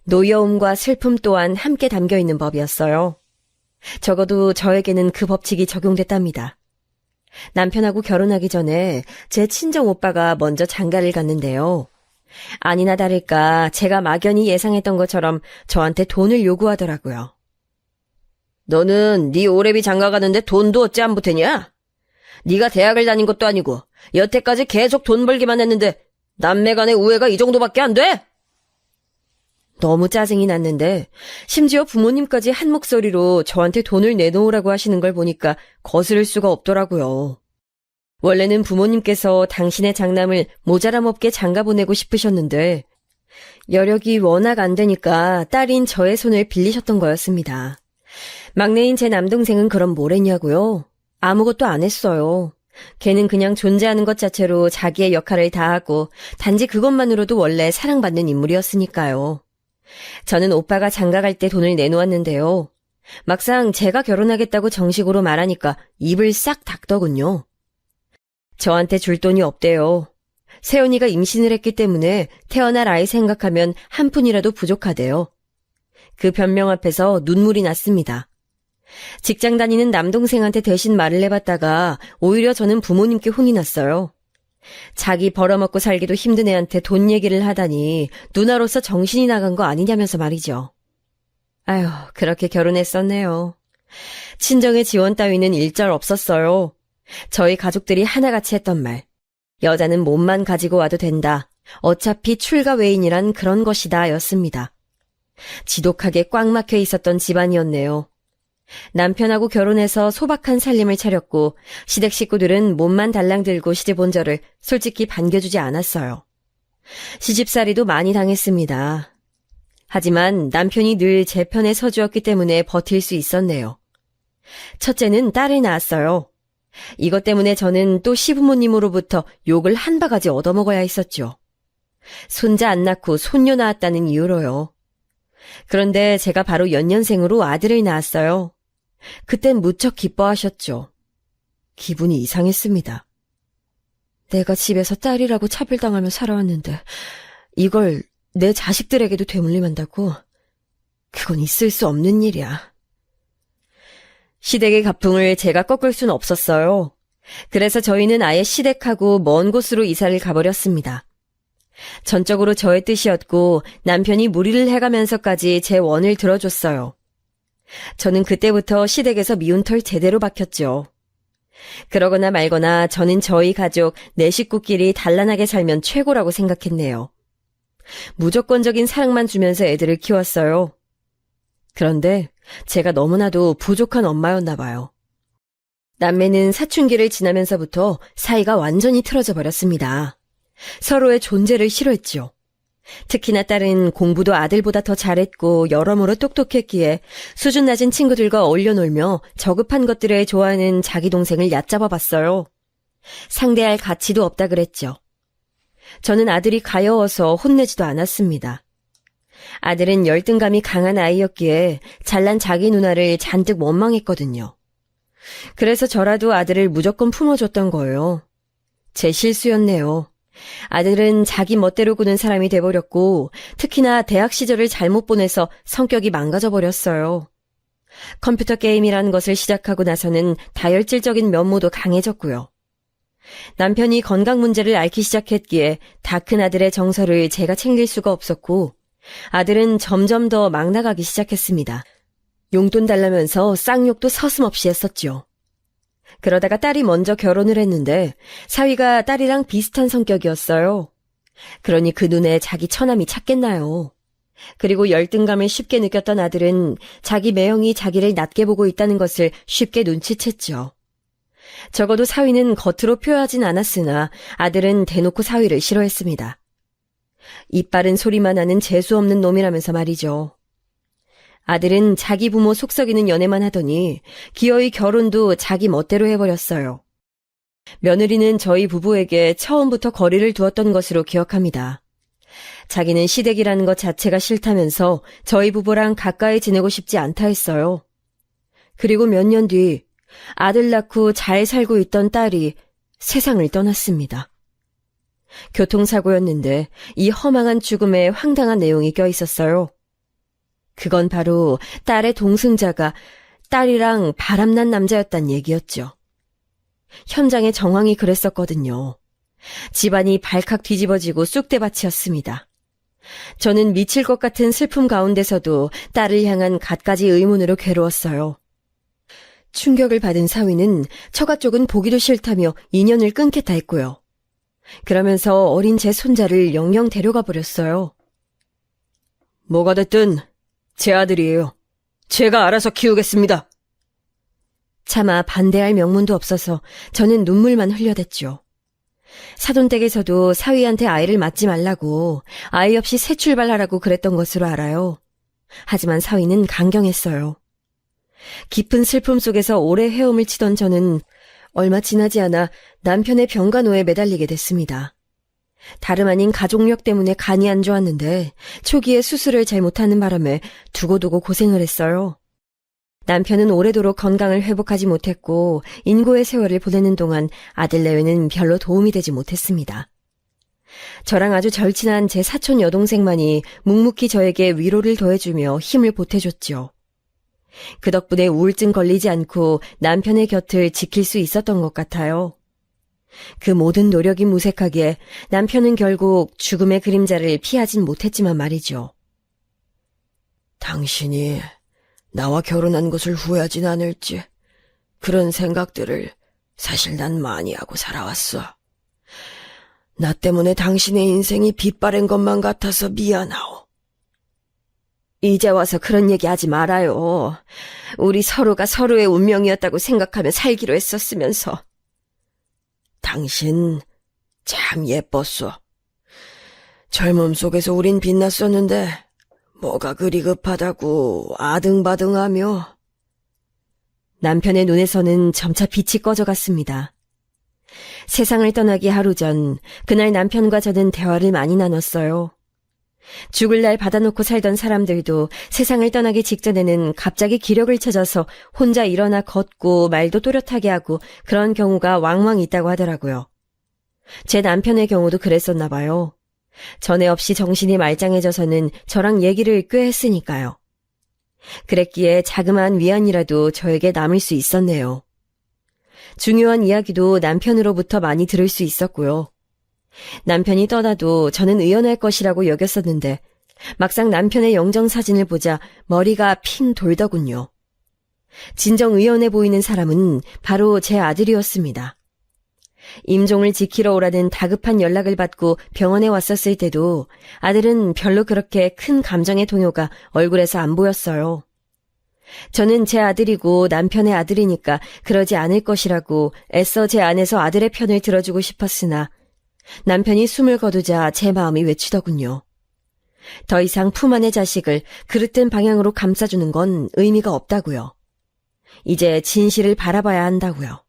노여움과 슬픔 또한 함께 담겨 있는 법이었어요. 적어도 저에게는 그 법칙이 적용됐답니다. 남편하고 결혼하기 전에 제 친정 오빠가 먼저 장가를 갔는데요. 아니나 다를까 제가 막연히 예상했던 것처럼 저한테 돈을 요구하더라고요. 너는 네 오래비 장가 가는데 돈도 어찌 안 보태냐? 네가 대학을 다닌 것도 아니고 여태까지 계속 돈 벌기만 했는데 남매 간의 우애가 이 정도밖에 안 돼? 너무 짜증이 났는데 심지어 부모님까지 한 목소리로 저한테 돈을 내놓으라고 하시는 걸 보니까 거스를 수가 없더라고요. 원래는 부모님께서 당신의 장남을 모자람 없게 장가 보내고 싶으셨는데 여력이 워낙 안 되니까 딸인 저의 손을 빌리셨던 거였습니다. 막내인 제 남동생은 그럼 뭘 했냐고요? 아무것도 안 했어요. 걔는 그냥 존재하는 것 자체로 자기의 역할을 다하고 단지 그것만으로도 원래 사랑받는 인물이었으니까요. 저는 오빠가 장가갈 때 돈을 내놓았는데요. 막상 제가 결혼하겠다고 정식으로 말하니까 입을 싹 닫더군요. 저한테 줄 돈이 없대요. 세연이가 임신을 했기 때문에 태어날 아이 생각하면 한 푼이라도 부족하대요. 그 변명 앞에서 눈물이 났습니다. 직장 다니는 남동생한테 대신 말을 해봤다가 오히려 저는 부모님께 혼이 났어요. 자기 벌어먹고 살기도 힘든 애한테 돈 얘기를 하다니 누나로서 정신이 나간 거 아니냐면서 말이죠. 아휴, 그렇게 결혼했었네요. 친정의 지원 따위는 일절 없었어요. 저희 가족들이 하나같이 했던 말. 여자는 몸만 가지고 와도 된다. 어차피 출가 외인이란 그런 것이다 였습니다. 지독하게 꽉 막혀 있었던 집안이었네요. 남편하고 결혼해서 소박한 살림을 차렸고 시댁 식구들은 몸만 달랑 들고 시집 온 저를 솔직히 반겨주지 않았어요. 시집살이도 많이 당했습니다. 하지만 남편이 늘 제 편에 서주었기 때문에 버틸 수 있었네요. 첫째는 딸을 낳았어요. 이것 때문에 저는 또 시부모님으로부터 욕을 한 바가지 얻어먹어야 했었죠. 손자 안 낳고 손녀 낳았다는 이유로요. 그런데 제가 바로 연년생으로 아들을 낳았어요. 그땐 무척 기뻐하셨죠. 기분이 이상했습니다. 내가 집에서 딸이라고 차별당하며 살아왔는데 이걸 내 자식들에게도 되물림한다고? 그건 있을 수 없는 일이야. 시댁의 가풍을 제가 꺾을 순 없었어요. 그래서 저희는 아예 시댁하고 먼 곳으로 이사를 가버렸습니다. 전적으로 저의 뜻이었고 남편이 무리를 해가면서까지 제 원을 들어줬어요. 저는 그때부터 시댁에서 미운 털 제대로 박혔죠. 그러거나 말거나 저는 저희 가족 네 식구끼리 단란하게 살면 최고라고 생각했네요. 무조건적인 사랑만 주면서 애들을 키웠어요. 그런데 제가 너무나도 부족한 엄마였나 봐요. 남매는 사춘기를 지나면서부터 사이가 완전히 틀어져 버렸습니다. 서로의 존재를 싫어했죠. 특히나 딸은 공부도 아들보다 더 잘했고 여러모로 똑똑했기에 수준 낮은 친구들과 어울려 놀며 저급한 것들을 좋아하는 자기 동생을 얕잡아 봤어요. 상대할 가치도 없다 그랬죠. 저는 아들이 가여워서 혼내지도 않았습니다. 아들은 열등감이 강한 아이였기에 잘난 자기 누나를 잔뜩 원망했거든요. 그래서 저라도 아들을 무조건 품어줬던 거예요. 제 실수였네요. 아들은 자기 멋대로 구는 사람이 돼버렸고 특히나 대학 시절을 잘못 보내서 성격이 망가져버렸어요. 컴퓨터 게임이라는 것을 시작하고 나서는 다혈질적인 면모도 강해졌고요. 남편이 건강 문제를 앓기 시작했기에 다 큰 아들의 정서를 제가 챙길 수가 없었고 아들은 점점 더 막 나가기 시작했습니다. 용돈 달라면서 쌍욕도 서슴없이 했었죠. 그러다가 딸이 먼저 결혼을 했는데 사위가 딸이랑 비슷한 성격이었어요. 그러니 그 눈에 자기 처남이 찼겠나요. 그리고 열등감을 쉽게 느꼈던 아들은 자기 매형이 자기를 낮게 보고 있다는 것을 쉽게 눈치챘죠. 적어도 사위는 겉으로 표하진 않았으나 아들은 대놓고 사위를 싫어했습니다. 입 바른 소리만 하는 재수없는 놈이라면서 말이죠. 아들은 자기 부모 속썩이는 연애만 하더니 기어이 결혼도 자기 멋대로 해버렸어요. 며느리는 저희 부부에게 처음부터 거리를 두었던 것으로 기억합니다. 자기는 시댁이라는 것 자체가 싫다면서 저희 부부랑 가까이 지내고 싶지 않다 했어요. 그리고 몇 년 뒤 아들 낳고 잘 살고 있던 딸이 세상을 떠났습니다. 교통사고였는데 이 허망한 죽음에 황당한 내용이 껴있었어요. 그건 바로 딸의 동승자가 딸이랑 바람난 남자였단 얘기였죠. 현장의 정황이 그랬었거든요. 집안이 발칵 뒤집어지고 쑥대밭이었습니다. 저는 미칠 것 같은 슬픔 가운데서도 딸을 향한 갖가지 의문으로 괴로웠어요. 충격을 받은 사위는 처가 쪽은 보기도 싫다며 인연을 끊겠다 했고요. 그러면서 어린 제 손자를 영영 데려가 버렸어요. 뭐가 됐든 제 아들이에요. 제가 알아서 키우겠습니다. 차마 반대할 명분도 없어서 저는 눈물만 흘려댔죠. 사돈댁에서도 사위한테 아이를 낳지 말라고 아이 없이 새 출발하라고 그랬던 것으로 알아요. 하지만 사위는 강경했어요. 깊은 슬픔 속에서 오래 헤엄을 치던 저는 얼마 지나지 않아 남편의 병간호에 매달리게 됐습니다. 다름 아닌 가족력 때문에 간이 안 좋았는데 초기에 수술을 잘못하는 바람에 두고두고 고생을 했어요. 남편은 오래도록 건강을 회복하지 못했고 인고의 세월을 보내는 동안 아들 내외는 별로 도움이 되지 못했습니다. 저랑 아주 절친한 제 사촌 여동생만이 묵묵히 저에게 위로를 더해주며 힘을 보태줬죠. 그 덕분에 우울증 걸리지 않고 남편의 곁을 지킬 수 있었던 것 같아요. 그 모든 노력이 무색하게 남편은 결국 죽음의 그림자를 피하진 못했지만 말이죠. 당신이 나와 결혼한 것을 후회하진 않을지 그런 생각들을 사실 난 많이 하고 살아왔어. 나 때문에 당신의 인생이 빛바랜 것만 같아서 미안하오. 이제 와서 그런 얘기 하지 말아요. 우리 서로가 서로의 운명이었다고 생각하며 살기로 했었으면서. 당신 참 예뻤어. 젊음 속에서 우린 빛났었는데 뭐가 그리 급하다고 아등바등하며. 남편의 눈에서는 점차 빛이 꺼져갔습니다. 세상을 떠나기 하루 전, 그날 남편과 저는 대화를 많이 나눴어요. 죽을 날 받아놓고 살던 사람들도 세상을 떠나기 직전에는 갑자기 기력을 찾아서 혼자 일어나 걷고 말도 또렷하게 하고 그런 경우가 왕왕 있다고 하더라고요. 제 남편의 경우도 그랬었나 봐요. 전에 없이 정신이 말짱해져서는 저랑 얘기를 꽤 했으니까요. 그랬기에 자그마한 위안이라도 저에게 남을 수 있었네요. 중요한 이야기도 남편으로부터 많이 들을 수 있었고요. 남편이 떠나도 저는 의연할 것이라고 여겼었는데 막상 남편의 영정사진을 보자 머리가 핑 돌더군요. 진정 의연해 보이는 사람은 바로 제 아들이었습니다. 임종을 지키러 오라는 다급한 연락을 받고 병원에 왔었을 때도 아들은 별로 그렇게 큰 감정의 동요가 얼굴에서 안 보였어요. 저는 제 아들이고 남편의 아들이니까 그러지 않을 것이라고 애써 제 안에서 아들의 편을 들어주고 싶었으나 남편이 숨을 거두자 제 마음이 외치더군요. 더 이상 품 안의 자식을 그릇된 방향으로 감싸주는 건 의미가 없다고요. 이제 진실을 바라봐야 한다고요.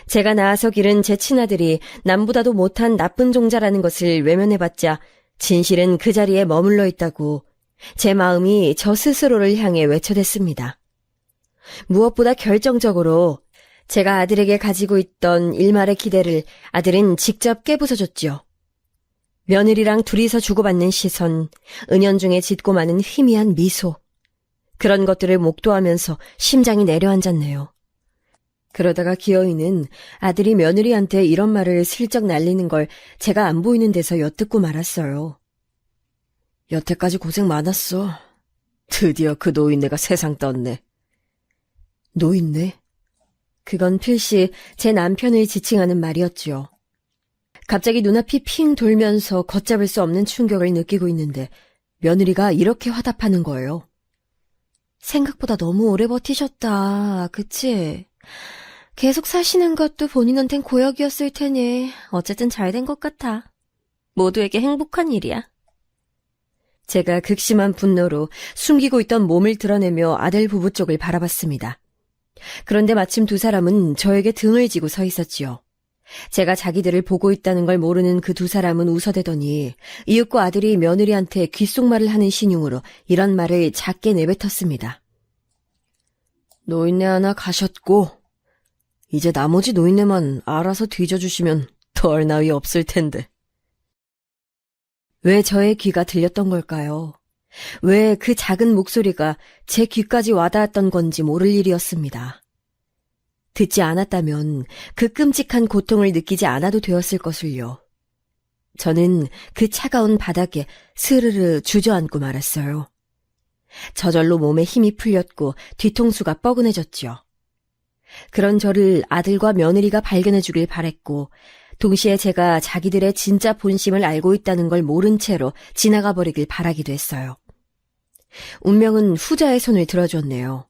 제가 낳아서 기른 제 친아들이 남보다도 못한 나쁜 종자라는 것을 외면해봤자 진실은 그 자리에 머물러 있다고 제 마음이 저 스스로를 향해 외쳐댔습니다. 무엇보다 결정적으로 제가 아들에게 가지고 있던 일말의 기대를 아들은 직접 깨부숴줬죠. 며느리랑 둘이서 주고받는 시선, 은연중에 짙고 많은 희미한 미소, 그런 것들을 목도하면서 심장이 내려앉았네요. 그러다가 기어이는 아들이 며느리한테 이런 말을 슬쩍 날리는 걸 제가 안 보이는 데서 엿듣고 말았어요. 여태까지 고생 많았어. 드디어 그 노인네가 세상 떴네. 노인네? 그건 필시 제 남편을 지칭하는 말이었지요. 갑자기 눈앞이 핑 돌면서 걷잡을 수 없는 충격을 느끼고 있는데 며느리가 이렇게 화답하는 거예요. 생각보다 너무 오래 버티셨다. 그치? 계속 사시는 것도 본인한텐 고역이었을 테니 어쨌든 잘 된 것 같아. 모두에게 행복한 일이야. 제가 극심한 분노로 숨기고 있던 몸을 드러내며 아들 부부 쪽을 바라봤습니다. 그런데 마침 두 사람은 저에게 등을 지고 서 있었지요. 제가 자기들을 보고 있다는 걸 모르는 그 두 사람은 웃어대더니 이윽고 아들이 며느리한테 귓속말을 하는 신용으로 이런 말을 작게 내뱉었습니다. 노인네 하나 가셨고 이제 나머지 노인네만 알아서 뒤져주시면 덜 나위 없을 텐데. 왜 저의 귀가 들렸던 걸까요? 왜 그 작은 목소리가 제 귀까지 와닿았던 건지 모를 일이었습니다. 듣지 않았다면 그 끔찍한 고통을 느끼지 않아도 되었을 것을요. 저는 그 차가운 바닥에 스르르 주저앉고 말았어요. 저절로 몸에 힘이 풀렸고 뒤통수가 뻐근해졌죠. 그런 저를 아들과 며느리가 발견해 주길 바랬고 동시에 제가 자기들의 진짜 본심을 알고 있다는 걸 모른 채로 지나가 버리길 바라기도 했어요. 운명은 후자의 손을 들어줬네요.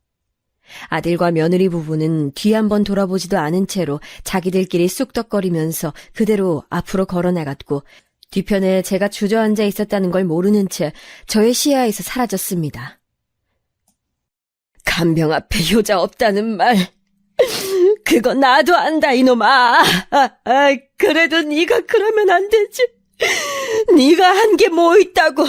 아들과 며느리 부부는 뒤 한번 돌아보지도 않은 채로 자기들끼리 쑥덕거리면서 그대로 앞으로 걸어나갔고 뒤편에 제가 주저앉아 있었다는 걸 모르는 채 저의 시야에서 사라졌습니다. 간병 앞에 효자 없다는 말, 그거 나도 안다 이놈아. 그래도 네가 그러면 안 되지. 네가 한 게 뭐 있다고.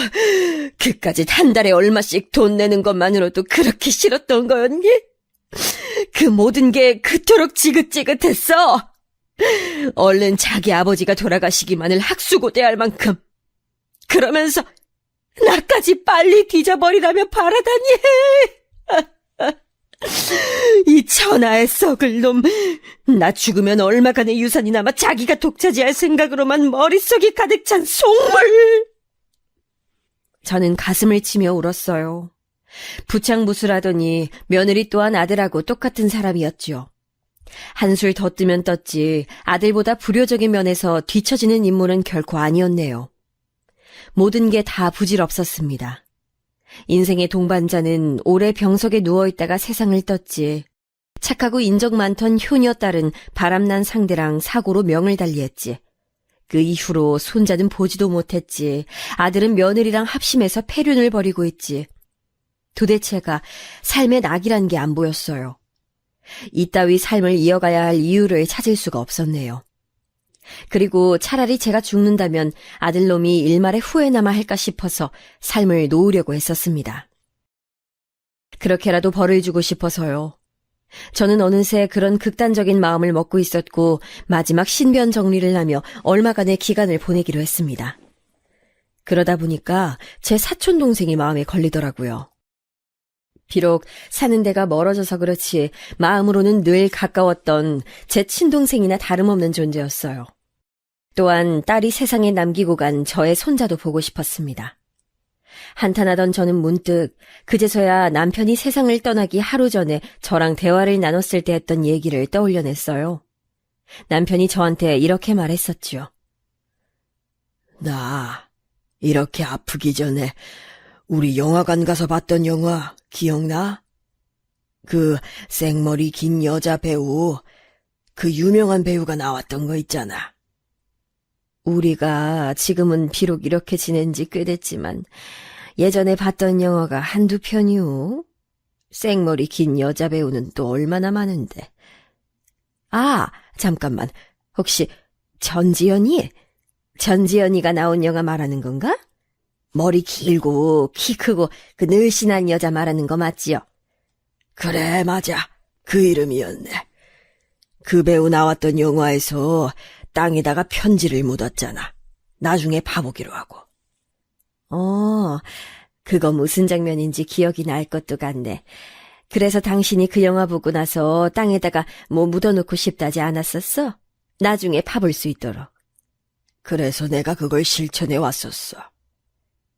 그까짓 한 달에 얼마씩 돈 내는 것만으로도 그렇게 싫었던 거였니? 그 모든 게 그토록 지긋지긋했어. 얼른 자기 아버지가 돌아가시기만을 학수고대할 만큼. 그러면서 나까지 빨리 뒤져버리라며 바라다니. 이 천하의 썩을 놈. 나 죽으면 얼마간의 유산이 남아 자기가 독차지할 생각으로만 머릿속이 가득 찬 속물. 저는 가슴을 치며 울었어요. 부창무술하더니 며느리 또한 아들하고 똑같은 사람이었지요. 한술 더 뜨면 떴지 아들보다 불효적인 면에서 뒤처지는 인물은 결코 아니었네요. 모든 게 다 부질없었습니다. 인생의 동반자는 오래 병석에 누워있다가 세상을 떴지. 착하고 인적 많던 효녀 딸은 바람난 상대랑 사고로 명을 달리했지. 그 이후로 손자는 보지도 못했지. 아들은 며느리랑 합심해서 폐륜을 벌이고 있지. 도대체가 삶의 낙이란 게 안 보였어요. 이따위 삶을 이어가야 할 이유를 찾을 수가 없었네요. 그리고 차라리 제가 죽는다면 아들놈이 일말의 후회나마 할까 싶어서 삶을 놓으려고 했었습니다. 그렇게라도 벌을 주고 싶어서요. 저는 어느새 그런 극단적인 마음을 먹고 있었고 마지막 신변 정리를 하며 얼마간의 기간을 보내기로 했습니다. 그러다 보니까 제 사촌 동생이 마음에 걸리더라고요. 비록 사는 데가 멀어져서 그렇지 마음으로는 늘 가까웠던 제 친동생이나 다름없는 존재였어요. 또한 딸이 세상에 남기고 간 저의 손자도 보고 싶었습니다. 한탄하던 저는 문득 그제서야 남편이 세상을 떠나기 하루 전에 저랑 대화를 나눴을 때 했던 얘기를 떠올려냈어요. 남편이 저한테 이렇게 말했었죠. 나 이렇게 아프기 전에 우리 영화관 가서 봤던 영화 기억나? 그 생머리 긴 여자 배우, 그 유명한 배우가 나왔던 거 있잖아. 우리가 지금은 비록 이렇게 지낸 지 꽤 됐지만 예전에 봤던 영화가 한두 편이오. 생머리 긴 여자 배우는 또 얼마나 많은데. 아, 잠깐만. 혹시 전지현이가 나온 영화 말하는 건가? 머리 길고 키 크고 그 늘씬한 여자 말하는 거 맞지요? 그래, 맞아. 그 이름이었네. 그 배우 나왔던 영화에서 땅에다가 편지를 묻었잖아. 나중에 봐보기로 하고. 그거 무슨 장면인지 기억이 날 것도 같네. 그래서 당신이 그 영화 보고 나서 땅에다가 뭐 묻어놓고 싶다지 않았었어? 나중에 파볼 수 있도록. 그래서 내가 그걸 실천해 왔었어.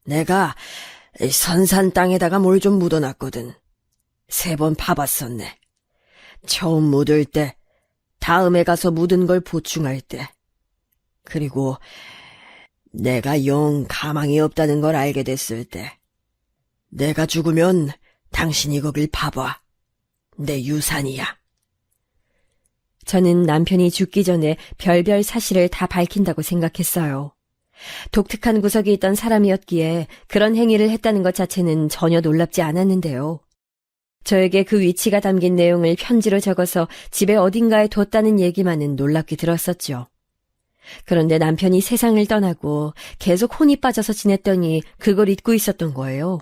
내가 선산 땅에다가 뭘 좀 묻어놨거든. 3번 파봤었네. 처음 묻을 때, 다음에 가서 묻은 걸 보충할 때, 그리고 내가 영 가망이 없다는 걸 알게 됐을 때, 내가 죽으면 당신이 거길 파봐. 내 유산이야. 저는 남편이 죽기 전에 별별 사실을 다 밝힌다고 생각했어요. 독특한 구석이 있던 사람이었기에 그런 행위를 했다는 것 자체는 전혀 놀랍지 않았는데요. 저에게 그 위치가 담긴 내용을 편지로 적어서 집에 어딘가에 뒀다는 얘기만은 놀랍게 들었었죠. 그런데 남편이 세상을 떠나고 계속 혼이 빠져서 지냈더니 그걸 잊고 있었던 거예요.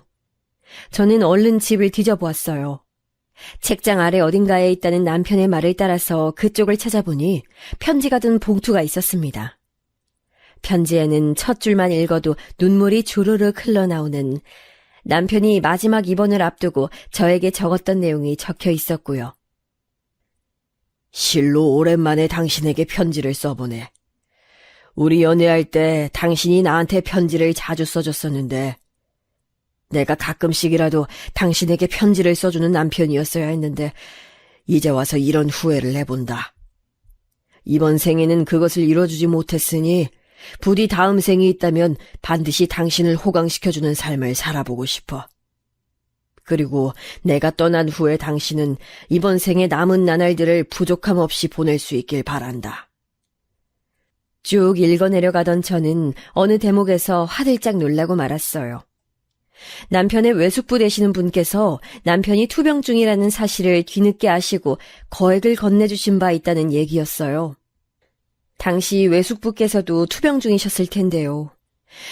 저는 얼른 집을 뒤져보았어요. 책장 아래 어딘가에 있다는 남편의 말을 따라서 그쪽을 찾아보니 편지가 든 봉투가 있었습니다. 편지에는 첫 줄만 읽어도 눈물이 주르륵 흘러나오는 남편이 마지막 입원을 앞두고 저에게 적었던 내용이 적혀 있었고요. 실로 오랜만에 당신에게 편지를 써보네. 우리 연애할 때 당신이 나한테 편지를 자주 써줬었는데 내가 가끔씩이라도 당신에게 편지를 써주는 남편이었어야 했는데 이제 와서 이런 후회를 해본다. 이번 생에는 그것을 이뤄주지 못했으니 부디 다음 생이 있다면 반드시 당신을 호강시켜주는 삶을 살아보고 싶어. 그리고 내가 떠난 후에 당신은 이번 생의 남은 나날들을 부족함 없이 보낼 수 있길 바란다. 쭉 읽어내려가던 저는 어느 대목에서 화들짝 놀라고 말았어요. 남편의 외숙부 되시는 분께서 남편이 투병중이라는 사실을 뒤늦게 아시고 거액을 건네주신 바 있다는 얘기였어요. 당시 외숙부께서도 투병 중이셨을 텐데요.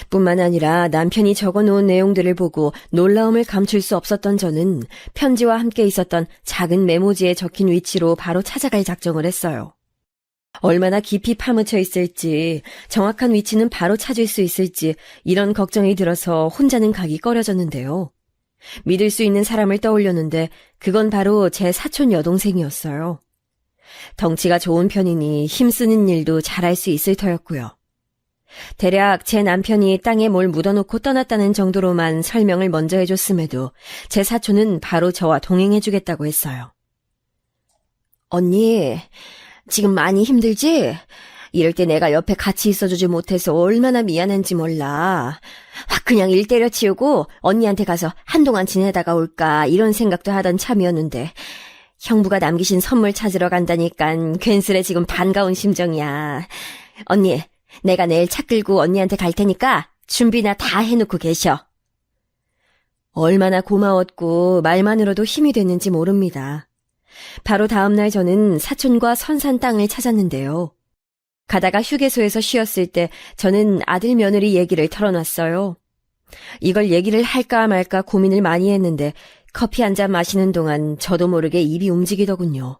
뿐만 아니라 남편이 적어놓은 내용들을 보고 놀라움을 감출 수 없었던 저는 편지와 함께 있었던 작은 메모지에 적힌 위치로 바로 찾아갈 작정을 했어요. 얼마나 깊이 파묻혀 있을지, 정확한 위치는 바로 찾을 수 있을지 이런 걱정이 들어서 혼자는 가기 꺼려졌는데요. 믿을 수 있는 사람을 떠올렸는데 그건 바로 제 사촌 여동생이었어요. 덩치가 좋은 편이니 힘쓰는 일도 잘할 수 있을 터였고요. 대략 제 남편이 땅에 뭘 묻어놓고 떠났다는 정도로만 설명을 먼저 해줬음에도 제 사촌은 바로 저와 동행해주겠다고 했어요. 언니, 지금 많이 힘들지? 이럴 때 내가 옆에 같이 있어주지 못해서 얼마나 미안한지 몰라. 확 그냥 일 때려치우고 언니한테 가서 한동안 지내다가 올까 이런 생각도 하던 참이었는데 형부가 남기신 선물 찾으러 간다니깐 괜스레 지금 반가운 심정이야. 언니, 내가 내일 차 끌고 언니한테 갈 테니까 준비나 다 해놓고 계셔. 얼마나 고마웠고 말만으로도 힘이 됐는지 모릅니다. 바로 다음날 저는 사촌과 선산 땅을 찾았는데요. 가다가 휴게소에서 쉬었을 때 저는 아들 며느리 얘기를 털어놨어요. 이걸 얘기를 할까 말까 고민을 많이 했는데 커피 한 잔 마시는 동안 저도 모르게 입이 움직이더군요.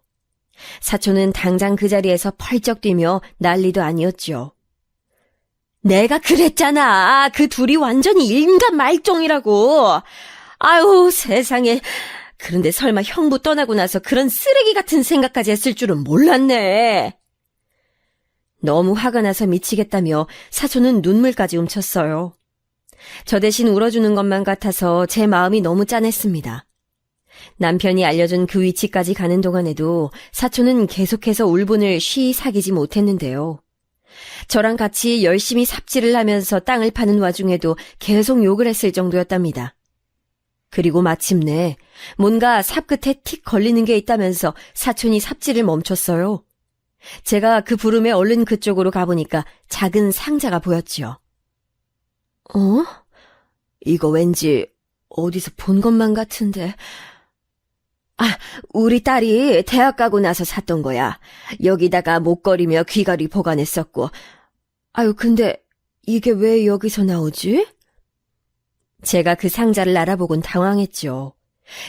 사촌은 당장 그 자리에서 펄쩍 뛰며 난리도 아니었죠. 내가 그랬잖아. 그 둘이 완전히 인간 말종이라고. 아유, 세상에. 그런데 설마 형부 떠나고 나서 그런 쓰레기 같은 생각까지 했을 줄은 몰랐네. 너무 화가 나서 미치겠다며 사촌은 눈물까지 훔쳤어요. 저 대신 울어주는 것만 같아서 제 마음이 너무 짠했습니다. 남편이 알려준 그 위치까지 가는 동안에도 사촌은 계속해서 울분을 쉬이 사귀지 못했는데요. 저랑 같이 열심히 삽질을 하면서 땅을 파는 와중에도 계속 욕을 했을 정도였답니다. 그리고 마침내 뭔가 삽 끝에 틱 걸리는 게 있다면서 사촌이 삽질을 멈췄어요. 제가 그 부름에 얼른 그쪽으로 가보니까 작은 상자가 보였지요. 어? 이거 왠지 어디서 본 것만 같은데. 아, 우리 딸이 대학 가고 나서 샀던 거야. 여기다가 목걸이며 귀걸이 보관했었고. 아유, 근데 이게 왜 여기서 나오지? 제가 그 상자를 알아보곤 당황했죠.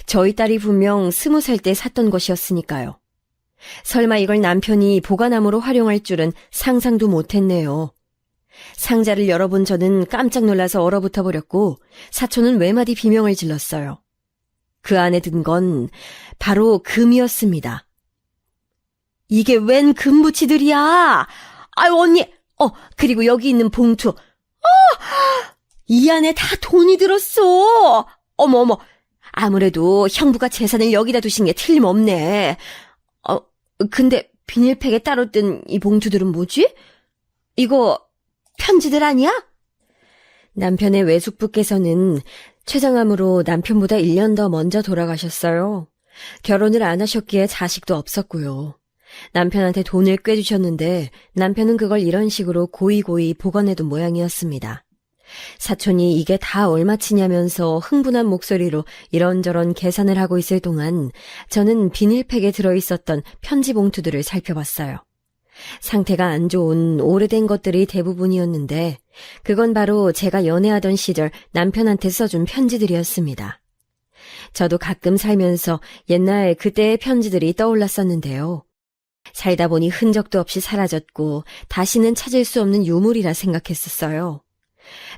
저희 딸이 분명 20살 때 샀던 것이었으니까요. 설마 이걸 남편이 보관함으로 활용할 줄은 상상도 못했네요. 상자를 열어본 저는 깜짝 놀라서 얼어붙어 버렸고 사촌은 외마디 비명을 질렀어요. 그 안에 든 건 바로 금이었습니다. 이게 웬 금부치들이야? 아유, 언니! 그리고 여기 있는 봉투. 이 안에 다 돈이 들었어! 어머. 아무래도 형부가 재산을 여기다 두신 게 틀림없네. 근데 비닐팩에 따로 뜬 이 봉투들은 뭐지? 이거 편지들 아니야? 남편의 외숙부께서는 췌장암으로 남편보다 1년 더 먼저 돌아가셨어요. 결혼을 안 하셨기에 자식도 없었고요. 남편한테 돈을 꿰주셨는데 남편은 그걸 이런 식으로 고이고이 보관해둔 모양이었습니다. 사촌이 이게 다 얼마치냐면서 흥분한 목소리로 이런저런 계산을 하고 있을 동안 저는 비닐팩에 들어있었던 편지 봉투들을 살펴봤어요. 상태가 안 좋은 오래된 것들이 대부분이었는데 그건 바로 제가 연애하던 시절 남편한테 써준 편지들이었습니다. 저도 가끔 살면서 옛날 그때의 편지들이 떠올랐었는데요. 살다 보니 흔적도 없이 사라졌고 다시는 찾을 수 없는 유물이라 생각했었어요.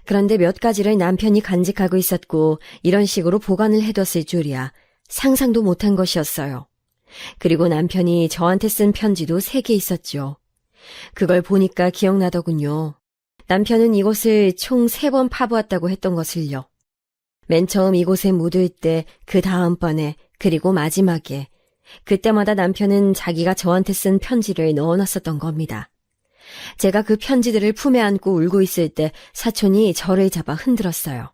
그런데 몇 가지를 남편이 간직하고 있었고 이런 식으로 보관을 해뒀을 줄이야 상상도 못한 것이었어요. 그리고 남편이 저한테 쓴 편지도 3개 있었죠. 그걸 보니까 기억나더군요. 남편은 이곳을 총 3번 파보았다고 했던 것을요. 맨 처음 이곳에 묻을 때, 그 다음번에, 그리고 마지막에 그때마다 남편은 자기가 저한테 쓴 편지를 넣어놨었던 겁니다. 제가 그 편지들을 품에 안고 울고 있을 때 사촌이 저를 잡아 흔들었어요.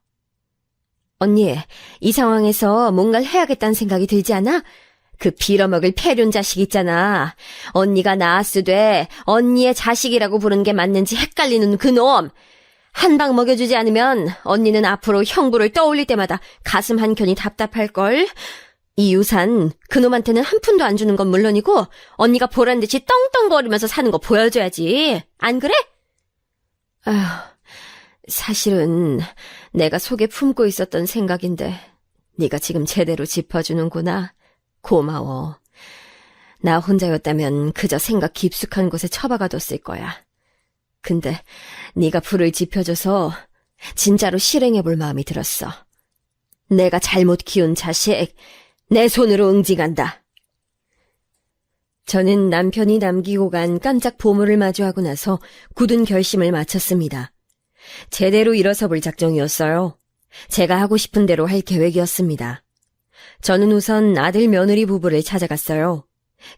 언니, 이 상황에서 뭔가를 해야겠다는 생각이 들지 않아? 그 빌어먹을 폐륜 자식 있잖아. 언니가 낳았으되 언니의 자식이라고 부르는 게 맞는지 헷갈리는 그놈. 한 방 먹여주지 않으면 언니는 앞으로 형부를 떠올릴 때마다 가슴 한켠이 답답할걸. 이 유산 그놈한테는 한 푼도 안 주는 건 물론이고 언니가 보란듯이 떵떵거리면서 사는 거 보여줘야지. 안 그래? 아휴, 사실은 내가 속에 품고 있었던 생각인데 네가 지금 제대로 짚어주는구나. 고마워. 나 혼자였다면 그저 생각 깊숙한 곳에 처박아뒀을 거야. 근데 네가 불을 지펴줘서 진짜로 실행해볼 마음이 들었어. 내가 잘못 키운 자식 내 손으로 응징한다. 저는 남편이 남기고 간 깜짝 보물을 마주하고 나서 굳은 결심을 마쳤습니다. 제대로 일어서볼 작정이었어요. 제가 하고 싶은 대로 할 계획이었습니다. 저는 우선 아들 며느리 부부를 찾아갔어요.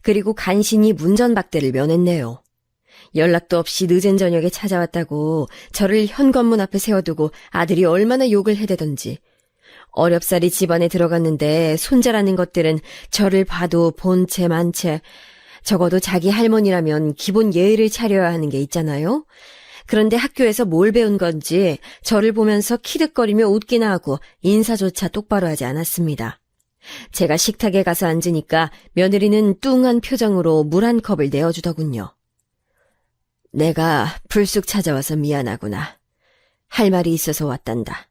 그리고 간신히 문전박대를 면했네요. 연락도 없이 늦은 저녁에 찾아왔다고 저를 현관문 앞에 세워두고 아들이 얼마나 욕을 해대던지. 어렵사리 집안에 들어갔는데 손자라는 것들은 저를 봐도 본체 만체, 적어도 자기 할머니라면 기본 예의를 차려야 하는 게 있잖아요. 그런데 학교에서 뭘 배운 건지 저를 보면서 키득거리며 웃기나 하고 인사조차 똑바로 하지 않았습니다. 제가 식탁에 가서 앉으니까 며느리는 뚱한 표정으로 물 한 컵을 내어주더군요. 내가 불쑥 찾아와서 미안하구나. 할 말이 있어서 왔단다.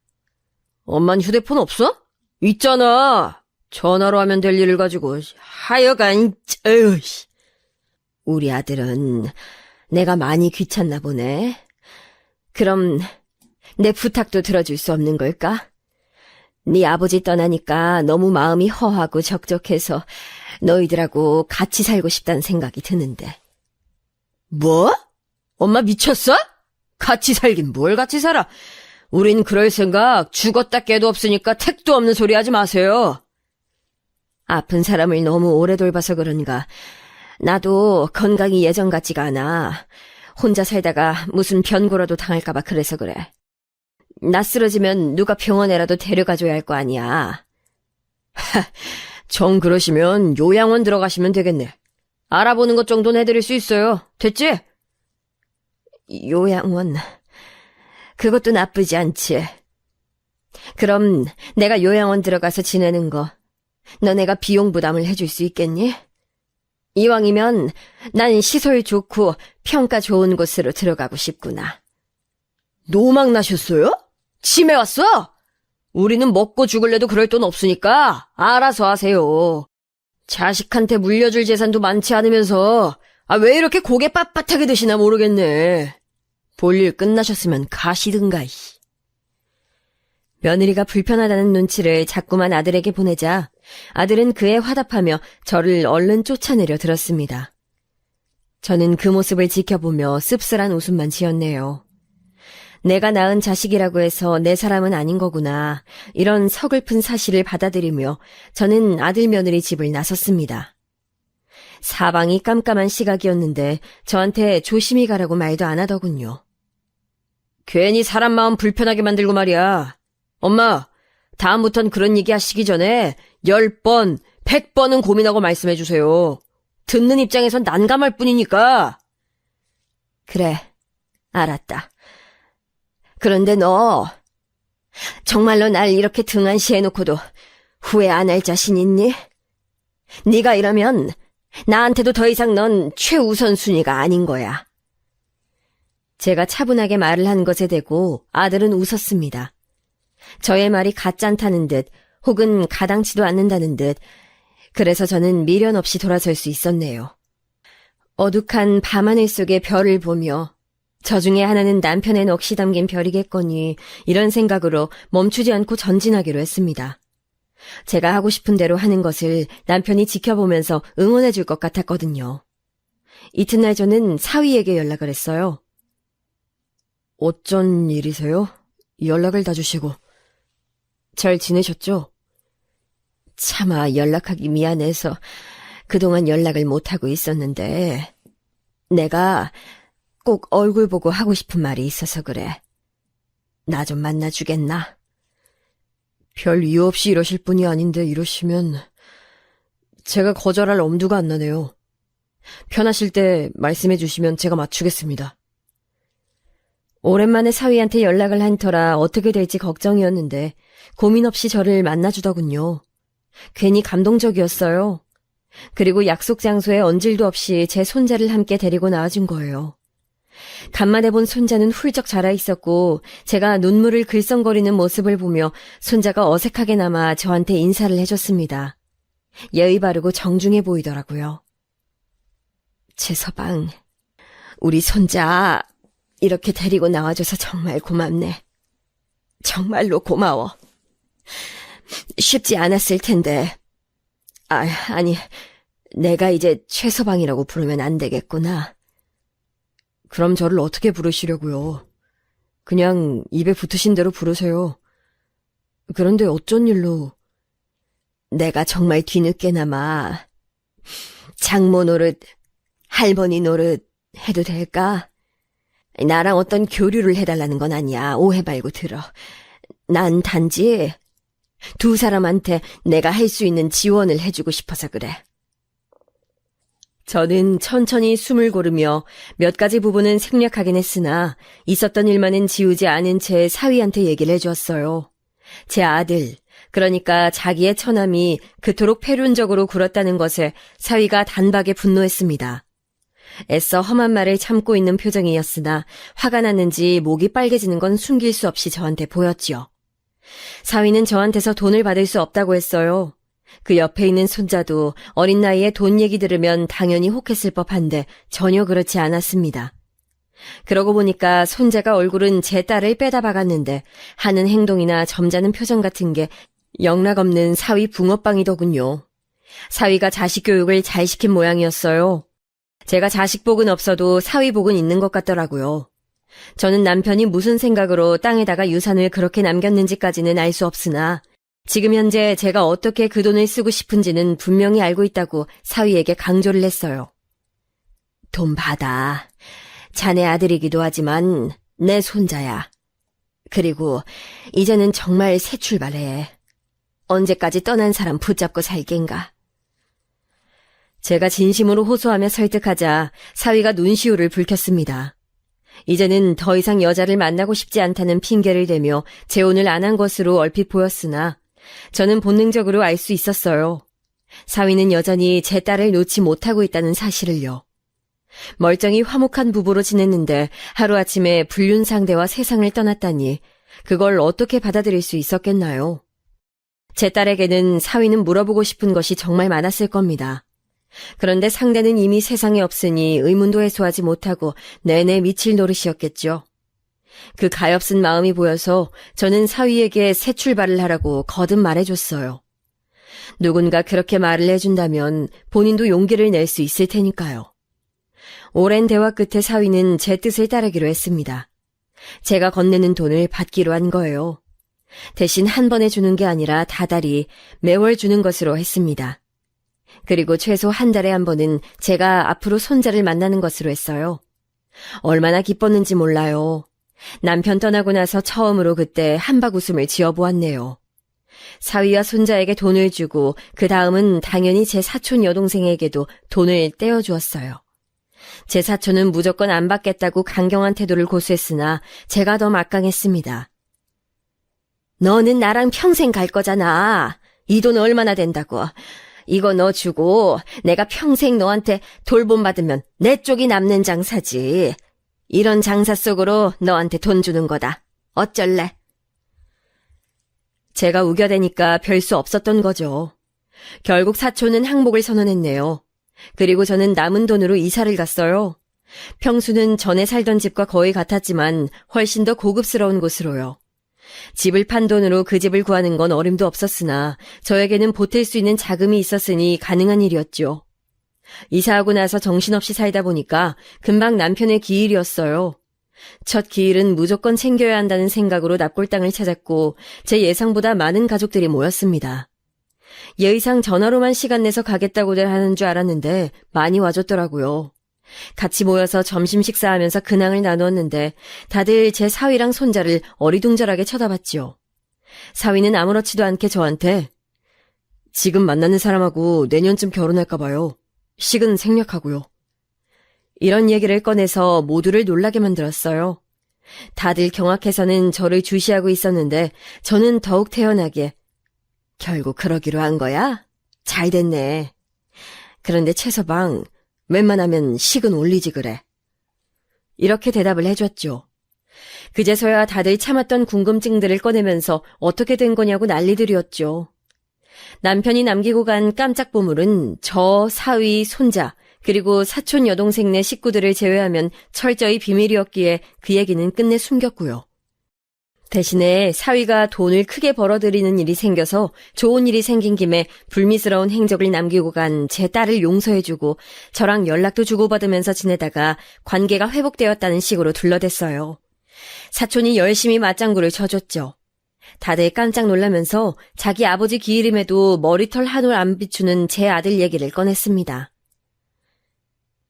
엄만 휴대폰 없어? 있잖아. 전화로 하면 될 일을 가지고. 하여간, 어휴. 우리 아들은 내가 많이 귀찮나 보네. 그럼 내 부탁도 들어줄 수 없는 걸까? 네 아버지 떠나니까 너무 마음이 허하고 적적해서 너희들하고 같이 살고 싶다는 생각이 드는데. 뭐? 엄마 미쳤어? 같이 살긴 뭘 같이 살아? 우린 그럴 생각 죽었다 깨도 없으니까 택도 없는 소리 하지 마세요. 아픈 사람을 너무 오래 돌봐서 그런가. 나도 건강이 예전 같지가 않아. 혼자 살다가 무슨 변고라도 당할까봐 그래서 그래. 나 쓰러지면 누가 병원에라도 데려가줘야 할 거 아니야. 정 그러시면 요양원 들어가시면 되겠네. 알아보는 것 정도는 해드릴 수 있어요. 됐지? 요양원. 그것도 나쁘지 않지. 그럼 내가 요양원 들어가서 지내는 거, 너네가 비용 부담을 해줄 수 있겠니? 이왕이면 난 시설 좋고 평가 좋은 곳으로 들어가고 싶구나. 노망 나셨어요? 치매 왔어? 우리는 먹고 죽을래도 그럴 돈 없으니까 알아서 하세요. 자식한테 물려줄 재산도 많지 않으면서 왜 이렇게 고개 빳빳하게 드시나 모르겠네. 볼일 끝나셨으면 가시든가. 며느리가 불편하다는 눈치를 자꾸만 아들에게 보내자 아들은 그에 화답하며 저를 얼른 쫓아내려 들었습니다. 저는 그 모습을 지켜보며 씁쓸한 웃음만 지었네요. 내가 낳은 자식이라고 해서 내 사람은 아닌 거구나. 이런 서글픈 사실을 받아들이며 저는 아들 며느리 집을 나섰습니다. 사방이 깜깜한 시각이었는데 저한테 조심히 가라고 말도 안 하더군요. 괜히 사람 마음 불편하게 만들고 말이야. 엄마, 다음부턴 그런 얘기 하시기 전에 10번, 100번은 고민하고 말씀해 주세요. 듣는 입장에선 난감할 뿐이니까. 그래, 알았다. 그런데 너 정말로 날 이렇게 등한시해놓고도 후회 안 할 자신 있니? 네가 이러면 나한테도 더 이상 넌 최우선순위가 아닌 거야. 제가 차분하게 말을 한 것에 대고 아들은 웃었습니다. 저의 말이 가짠다는 듯 혹은 가당치도 않는다는 듯. 그래서 저는 미련 없이 돌아설 수 있었네요. 어둑한 밤하늘 속의 별을 보며 저 중에 하나는 남편의 넋이 담긴 별이겠거니 이런 생각으로 멈추지 않고 전진하기로 했습니다. 제가 하고 싶은 대로 하는 것을 남편이 지켜보면서 응원해 줄 것 같았거든요. 이튿날 저는 사위에게 연락을 했어요. 어쩐 일이세요? 연락을 다 주시고. 잘 지내셨죠? 차마 연락하기 미안해서 그동안 연락을 못하고 있었는데 내가 꼭 얼굴 보고 하고 싶은 말이 있어서 그래. 나 좀 만나주겠나? 별 이유 없이 이러실 분이 아닌데 이러시면 제가 거절할 엄두가 안 나네요. 편하실 때 말씀해 주시면 제가 맞추겠습니다. 오랜만에 사위한테 연락을 한 터라 어떻게 될지 걱정이었는데 고민 없이 저를 만나주더군요. 괜히 감동적이었어요. 그리고 약속 장소에 얹을도 없이 제 손자를 함께 데리고 나와준 거예요. 간만에 본 손자는 훌쩍 자라 있었고 제가 눈물을 글썽거리는 모습을 보며 손자가 어색하게나마 저한테 인사를 해줬습니다. 예의 바르고 정중해 보이더라고요. 최서방, 우리 손자 이렇게 데리고 나와줘서 정말 고맙네. 정말로 고마워. 쉽지 않았을 텐데. 아니, 내가 이제 최서방이라고 부르면 안 되겠구나. 그럼 저를 어떻게 부르시려고요? 그냥 입에 붙으신 대로 부르세요. 그런데 어쩐 일로? 내가 정말 뒤늦게나마 장모 노릇, 할머니 노릇 해도 될까? 나랑 어떤 교류를 해달라는 건 아니야. 오해 말고 들어. 난 단지 두 사람한테 내가 할 수 있는 지원을 해주고 싶어서 그래. 저는 천천히 숨을 고르며 몇 가지 부분은 생략하긴 했으나 있었던 일만은 지우지 않은 채 사위한테 얘기를 해주었어요. 제 아들, 그러니까 자기의 처남이 그토록 패륜적으로 굴었다는 것에 사위가 단박에 분노했습니다. 애써 험한 말을 참고 있는 표정이었으나 화가 났는지 목이 빨개지는 건 숨길 수 없이 저한테 보였지요. 사위는 저한테서 돈을 받을 수 없다고 했어요. 그 옆에 있는 손자도 어린 나이에 돈 얘기 들으면 당연히 혹했을 법한데 전혀 그렇지 않았습니다. 그러고 보니까 손자가 얼굴은 제 딸을 빼다 박았는데 하는 행동이나 점잖은 표정 같은 게 영락없는 사위 붕어빵이더군요. 사위가 자식 교육을 잘 시킨 모양이었어요. 제가 자식 복은 없어도 사위 복은 있는 것 같더라고요. 저는 남편이 무슨 생각으로 땅에다가 유산을 그렇게 남겼는지까지는 알 수 없으나 지금 현재 제가 어떻게 그 돈을 쓰고 싶은지는 분명히 알고 있다고 사위에게 강조를 했어요. 돈 받아. 자네 아들이기도 하지만 내 손자야. 그리고 이제는 정말 새 출발해. 언제까지 떠난 사람 붙잡고 살겐가. 제가 진심으로 호소하며 설득하자 사위가 눈시울을 붉혔습니다. 이제는 더 이상 여자를 만나고 싶지 않다는 핑계를 대며 재혼을 안 한 것으로 얼핏 보였으나 저는 본능적으로 알 수 있었어요. 사위는 여전히 제 딸을 놓지 못하고 있다는 사실을요. 멀쩡히 화목한 부부로 지냈는데 하루아침에 불륜 상대와 세상을 떠났다니 그걸 어떻게 받아들일 수 있었겠나요? 제 딸에게는 사위는 물어보고 싶은 것이 정말 많았을 겁니다. 그런데 상대는 이미 세상에 없으니 의문도 해소하지 못하고 내내 미칠 노릇이었겠죠. 그 가엾은 마음이 보여서 저는 사위에게 새 출발을 하라고 거듭 말해줬어요. 누군가 그렇게 말을 해준다면 본인도 용기를 낼 수 있을 테니까요. 오랜 대화 끝에 사위는 제 뜻을 따르기로 했습니다. 제가 건네는 돈을 받기로 한 거예요. 대신 한 번에 주는 게 아니라 다달이 매월 주는 것으로 했습니다. 그리고 최소 한 달에 한 번은 제가 앞으로 손자를 만나는 것으로 했어요. 얼마나 기뻤는지 몰라요. 남편 떠나고 나서 처음으로 그때 한박 웃음을 지어보았네요. 사위와 손자에게 돈을 주고 그 다음은 당연히 제 사촌 여동생에게도 돈을 떼어주었어요. 제 사촌은 무조건 안 받겠다고 강경한 태도를 고수했으나 제가 더 막강했습니다. 너는 나랑 평생 갈 거잖아. 이 돈 얼마나 된다고. 이거 너 주고 내가 평생 너한테 돌봄 받으면 내 쪽이 남는 장사지. 이런 장사 속으로 너한테 돈 주는 거다. 어쩔래? 제가 우겨대니까 별 수 없었던 거죠. 결국 사촌은 항복을 선언했네요. 그리고 저는 남은 돈으로 이사를 갔어요. 평수는 전에 살던 집과 거의 같았지만 훨씬 더 고급스러운 곳으로요. 집을 판 돈으로 그 집을 구하는 건 어림도 없었으나 저에게는 보탤 수 있는 자금이 있었으니 가능한 일이었죠. 이사하고 나서 정신없이 살다 보니까 금방 남편의 기일이었어요. 첫 기일은 무조건 챙겨야 한다는 생각으로 납골당을 찾았고 제 예상보다 많은 가족들이 모였습니다. 예의상 전화로만 시간 내서 가겠다고들 하는 줄 알았는데 많이 와줬더라고요. 같이 모여서 점심 식사하면서 근황을 나누었는데 다들 제 사위랑 손자를 어리둥절하게 쳐다봤지요. 사위는 아무렇지도 않게 저한테 지금 만나는 사람하고 내년쯤 결혼할까 봐요. 식은 생략하고요. 이런 얘기를 꺼내서 모두를 놀라게 만들었어요. 다들 경악해서는 저를 주시하고 있었는데 저는 더욱 태연하게 결국 그러기로 한 거야? 잘 됐네. 그런데 최서방 웬만하면 식은 올리지 그래. 이렇게 대답을 해줬죠. 그제서야 다들 참았던 궁금증들을 꺼내면서 어떻게 된 거냐고 난리들이었죠. 남편이 남기고 간 깜짝 보물은 저, 사위, 손자, 그리고 사촌 여동생 네 식구들을 제외하면 철저히 비밀이었기에 그 얘기는 끝내 숨겼고요. 대신에 사위가 돈을 크게 벌어들이는 일이 생겨서 좋은 일이 생긴 김에 불미스러운 행적을 남기고 간 제 딸을 용서해주고 저랑 연락도 주고받으면서 지내다가 관계가 회복되었다는 식으로 둘러댔어요. 사촌이 열심히 맞장구를 쳐줬죠. 다들 깜짝 놀라면서 자기 아버지 기일임에도 머리털 한 올 안 비추는 제 아들 얘기를 꺼냈습니다.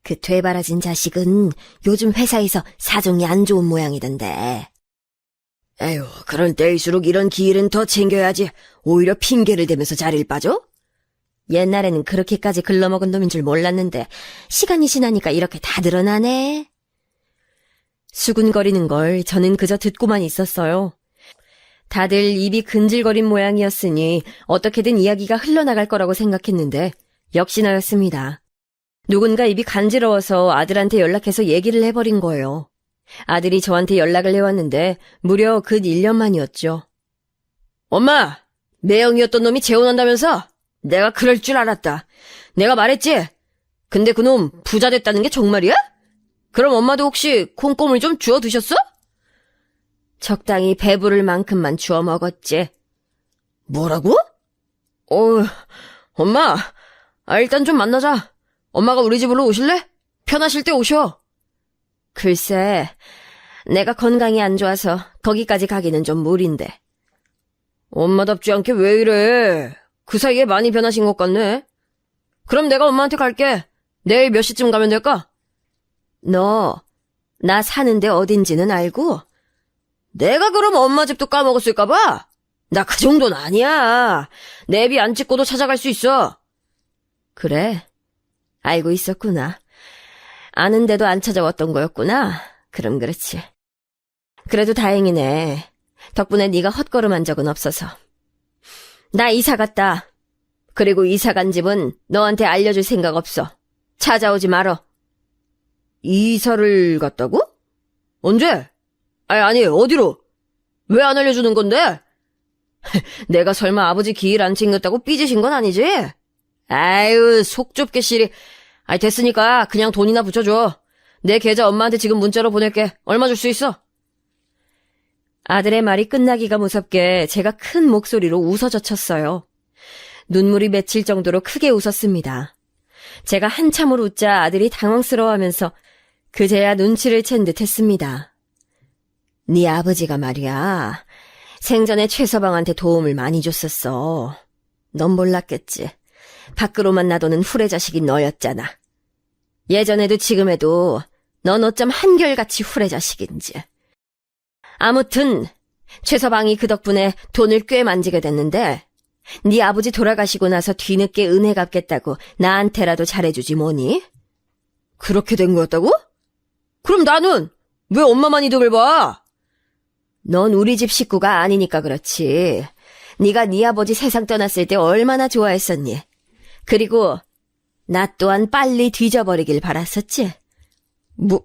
그 되바라진 자식은 요즘 회사에서 사정이 안 좋은 모양이던데. 에휴, 그런 때일수록 이런 기일은 더 챙겨야지. 오히려 핑계를 대면서 자리를 빠져? 옛날에는 그렇게까지 글러먹은 놈인 줄 몰랐는데 시간이 지나니까 이렇게 다 드러나네. 수군거리는 걸 저는 그저 듣고만 있었어요. 다들 입이 근질거린 모양이었으니 어떻게든 이야기가 흘러나갈 거라고 생각했는데 역시나였습니다. 누군가 입이 간지러워서 아들한테 연락해서 얘기를 해버린 거예요. 아들이 저한테 연락을 해왔는데 무려 근 1년 만이었죠. 엄마! 매형이었던 놈이 재혼한다면서? 내가 그럴 줄 알았다. 내가 말했지? 근데 그놈 부자 됐다는 게 정말이야? 그럼 엄마도 혹시 콩고물 좀 주워 드셨어? 적당히 배부를 만큼만 주워 먹었지. 뭐라고? 엄마. 일단 좀 만나자. 엄마가 우리 집으로 오실래? 편하실 때 오셔. 글쎄, 내가 건강이 안 좋아서 거기까지 가기는 좀 무리인데. 엄마답지 않게 왜 이래? 그 사이에 많이 변하신 것 같네. 그럼 내가 엄마한테 갈게. 내일 몇 시쯤 가면 될까? 너, 나 사는데 어딘지는 알고? 내가 그럼 엄마 집도 까먹었을까봐? 나 그 정도는 아니야. 내비 안 찍고도 찾아갈 수 있어. 그래, 알고 있었구나. 아는데도 안 찾아왔던 거였구나. 그럼 그렇지. 그래도 다행이네. 덕분에 네가 헛걸음한 적은 없어서. 나 이사 갔다. 그리고 이사 간 집은 너한테 알려줄 생각 없어. 찾아오지 말어. 이사를 갔다고? 언제? 아니, 어디로? 왜 안 알려주는 건데? 내가 설마 아버지 기일 안 챙겼다고 삐지신 건 아니지? 아유, 속 좁게 시리. 됐으니까 그냥 돈이나 붙여줘. 내 계좌 엄마한테 지금 문자로 보낼게. 얼마 줄 수 있어? 아들의 말이 끝나기가 무섭게 제가 큰 목소리로 웃어젖혔어요. 눈물이 맺힐 정도로 크게 웃었습니다. 제가 한참을 웃자 아들이 당황스러워하면서 그제야 눈치를 챈 듯 했습니다. 네 아버지가 말이야. 생전에 최서방한테 도움을 많이 줬었어. 넌 몰랐겠지. 밖으로만 놔두는 후레자식이 너였잖아. 예전에도 지금에도 넌 어쩜 한결같이 후레자식인지. 아무튼 최서방이 그 덕분에 돈을 꽤 만지게 됐는데 네 아버지 돌아가시고 나서 뒤늦게 은혜 갚겠다고 나한테라도 잘해주지 뭐니? 그렇게 된 거였다고? 그럼 나는 왜 엄마만 이득을 봐? 넌 우리 집 식구가 아니니까 그렇지. 네가 네 아버지 세상 떠났을 때 얼마나 좋아했었니? 그리고 나 또한 빨리 뒤져버리길 바랐었지. 뭐?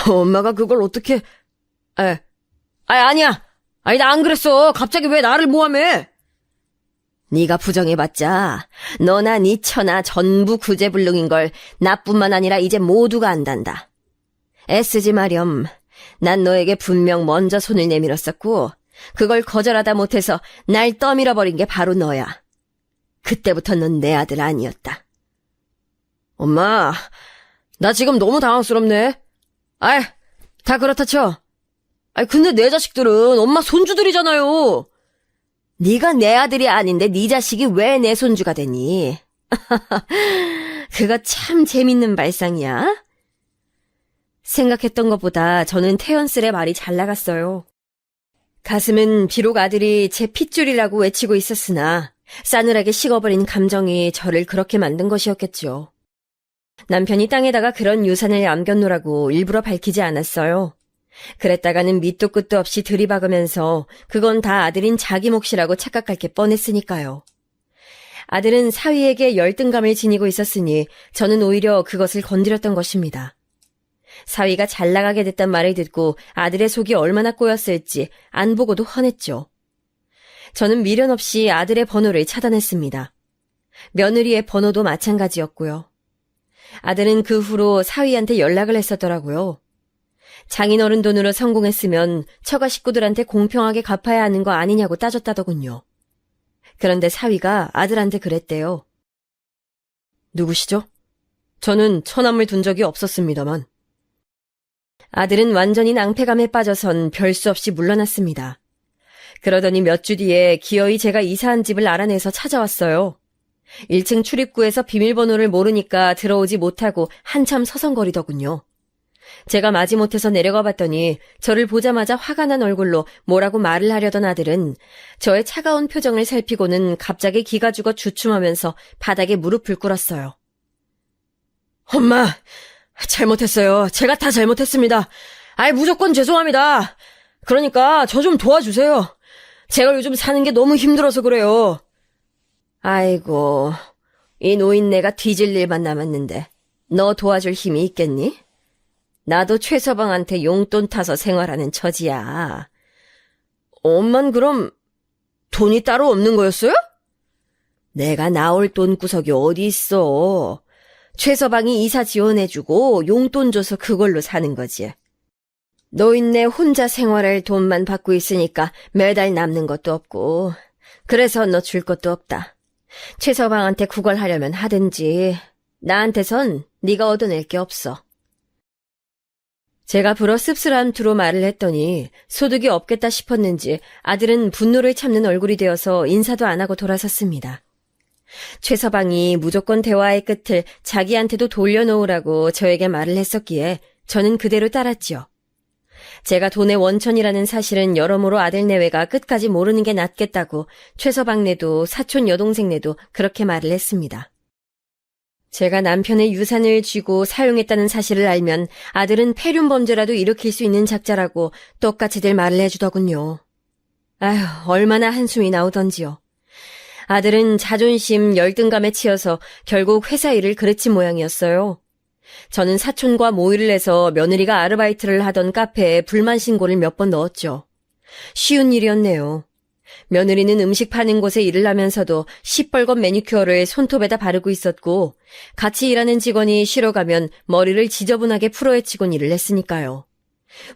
엄마가 그걸 어떻게... 아니야. 나 안 그랬어. 갑자기 왜 나를 모함해? 네가 부정해봤자 너나 네 처나 전부 구제불능인 걸 나뿐만 아니라 이제 모두가 안단다. 애쓰지 마렴. 난 너에게 분명 먼저 손을 내밀었었고 그걸 거절하다 못해서 날 떠밀어버린 게 바로 너야. 그때부터 넌 내 아들 아니었다. 엄마, 나 지금 너무 당황스럽네. 다 그렇다 쳐. 근데 내 자식들은 엄마 손주들이잖아요. 네가 내 아들이 아닌데 네 자식이 왜 내 손주가 되니? 그거 참 재밌는 발상이야. 생각했던 것보다 저는 태연슬의 말이 잘 나갔어요. 가슴은 비록 아들이 제 핏줄이라고 외치고 있었으나 싸늘하게 식어버린 감정이 저를 그렇게 만든 것이었겠죠. 남편이 땅에다가 그런 유산을 남겨놓으라고 일부러 밝히지 않았어요. 그랬다가는 밑도 끝도 없이 들이박으면서 그건 다 아들인 자기 몫이라고 착각할 게 뻔했으니까요. 아들은 사위에게 열등감을 지니고 있었으니 저는 오히려 그것을 건드렸던 것입니다. 사위가 잘 나가게 됐단 말을 듣고 아들의 속이 얼마나 꼬였을지 안 보고도 화냈죠. 저는 미련 없이 아들의 번호를 차단했습니다. 며느리의 번호도 마찬가지였고요. 아들은 그 후로 사위한테 연락을 했었더라고요. 장인어른 돈으로 성공했으면 처가 식구들한테 공평하게 갚아야 하는 거 아니냐고 따졌다더군요. 그런데 사위가 아들한테 그랬대요. 누구시죠? 저는 처남을 둔 적이 없었습니다만. 아들은 완전히 낭패감에 빠져선 별 수 없이 물러났습니다. 그러더니 몇 주 뒤에 기어이 제가 이사한 집을 알아내서 찾아왔어요. 1층 출입구에서 비밀번호를 모르니까 들어오지 못하고 한참 서성거리더군요. 제가 마지못해서 내려가 봤더니 저를 보자마자 화가 난 얼굴로 뭐라고 말을 하려던 아들은 저의 차가운 표정을 살피고는 갑자기 기가 죽어 주춤하면서 바닥에 무릎을 꿇었어요. 엄마, 잘못했어요. 제가 다 잘못했습니다. 아이, 무조건 죄송합니다. 그러니까 저 좀 도와주세요. 제가 요즘 사는 게 너무 힘들어서 그래요. 아이고, 이 노인네가 뒤질 일만 남았는데 너 도와줄 힘이 있겠니? 나도 최서방한테 용돈 타서 생활하는 처지야. 엄만 그럼 돈이 따로 없는 거였어요? 내가 나올 돈구석이 어디 있어. 최서방이 이사 지원해주고 용돈 줘서 그걸로 사는 거지. 노인네 혼자 생활할 돈만 받고 있으니까 매달 남는 것도 없고 그래서 너 줄 것도 없다. 최서방한테 구걸하려면 하든지 나한테선 네가 얻어낼 게 없어. 제가 불어 씁쓸한 투로 말을 했더니 소득이 없겠다 싶었는지 아들은 분노를 참는 얼굴이 되어서 인사도 안 하고 돌아섰습니다. 최서방이 무조건 대화의 끝을 자기한테도 돌려놓으라고 저에게 말을 했었기에 저는 그대로 따랐지요. 제가 돈의 원천이라는 사실은 여러모로 아들 내외가 끝까지 모르는 게 낫겠다고 최서방네도 사촌 여동생네도 그렇게 말을 했습니다. 제가 남편의 유산을 쥐고 사용했다는 사실을 알면 아들은 폐륜 범죄라도 일으킬 수 있는 작자라고 똑같이들 말을 해주더군요. 아휴, 얼마나 한숨이 나오던지요. 아들은 자존심, 열등감에 치여서 결국 회사 일을 그르친 모양이었어요. 저는 사촌과 모의를 해서 며느리가 아르바이트를 하던 카페에 불만 신고를 몇 번 넣었죠. 쉬운 일이었네요. 며느리는 음식 파는 곳에 일을 하면서도 시뻘건 매니큐어를 손톱에다 바르고 있었고 같이 일하는 직원이 쉬러 가면 머리를 지저분하게 풀어헤치곤 일을 했으니까요.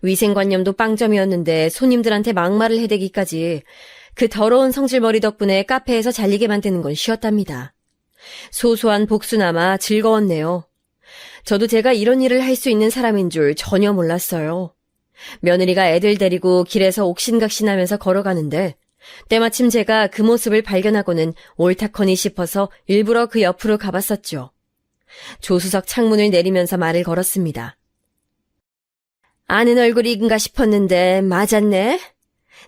위생관념도 빵점이었는데 손님들한테 막말을 해대기까지 그 더러운 성질머리 덕분에 카페에서 잘리게 만드는 건 쉬웠답니다. 소소한 복수나마 즐거웠네요. 저도 제가 이런 일을 할 수 있는 사람인 줄 전혀 몰랐어요. 며느리가 애들 데리고 길에서 옥신각신하면서 걸어가는데 때마침 제가 그 모습을 발견하고는 옳다커니 싶어서 일부러 그 옆으로 가봤었죠. 조수석 창문을 내리면서 말을 걸었습니다. 아는 얼굴인가 싶었는데 맞았네.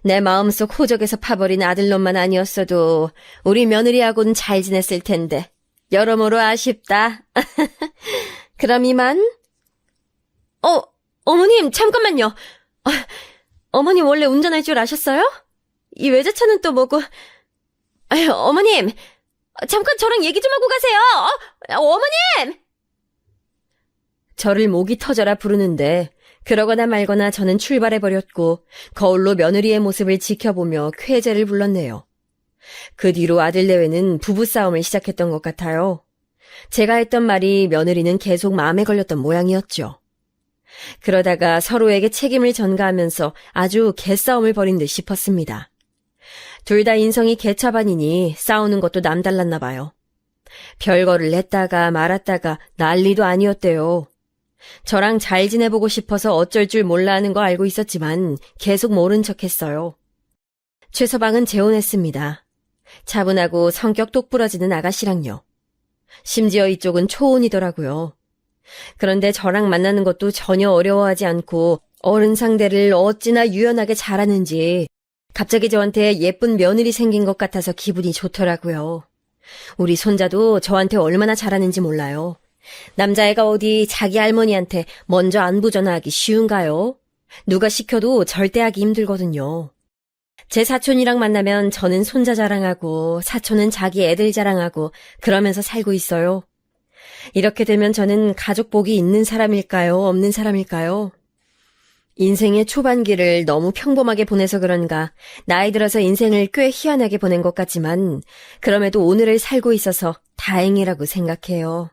내 마음속 호적에서 파버린 아들놈만 아니었어도 우리 며느리하고는 잘 지냈을 텐데 여러모로 아쉽다. 그럼 이만? 어머님 잠깐만요. 어머님 원래 운전할 줄 아셨어요? 이 외제차는 또 뭐고? 아유, 어머님! 잠깐 저랑 얘기 좀 하고 가세요! 어머님! 저를 목이 터져라 부르는데 그러거나 말거나 저는 출발해버렸고 거울로 며느리의 모습을 지켜보며 쾌재를 불렀네요. 그 뒤로 아들 내외는 부부싸움을 시작했던 것 같아요. 제가 했던 말이 며느리는 계속 마음에 걸렸던 모양이었죠. 그러다가 서로에게 책임을 전가하면서 아주 개싸움을 벌인 듯 싶었습니다. 둘 다 인성이 개차반이니 싸우는 것도 남달랐나 봐요. 별거를 했다가 말았다가 난리도 아니었대요. 저랑 잘 지내보고 싶어서 어쩔 줄 몰라 하는 거 알고 있었지만 계속 모른 척했어요. 최서방은 재혼했습니다. 차분하고 성격 똑부러지는 아가씨랑요. 심지어 이쪽은 초혼이더라고요. 그런데 저랑 만나는 것도 전혀 어려워하지 않고 어른 상대를 어찌나 유연하게 잘하는지 갑자기 저한테 예쁜 며느리 생긴 것 같아서 기분이 좋더라고요. 우리 손자도 저한테 얼마나 잘하는지 몰라요. 남자애가 어디 자기 할머니한테 먼저 안부 전화하기 쉬운가요? 누가 시켜도 절대 하기 힘들거든요. 제 사촌이랑 만나면 저는 손자 자랑하고 사촌은 자기 애들 자랑하고 그러면서 살고 있어요. 이렇게 되면 저는 가족복이 있는 사람일까요? 없는 사람일까요? 인생의 초반기를 너무 평범하게 보내서 그런가 나이 들어서 인생을 꽤 희한하게 보낸 것 같지만 그럼에도 오늘을 살고 있어서 다행이라고 생각해요.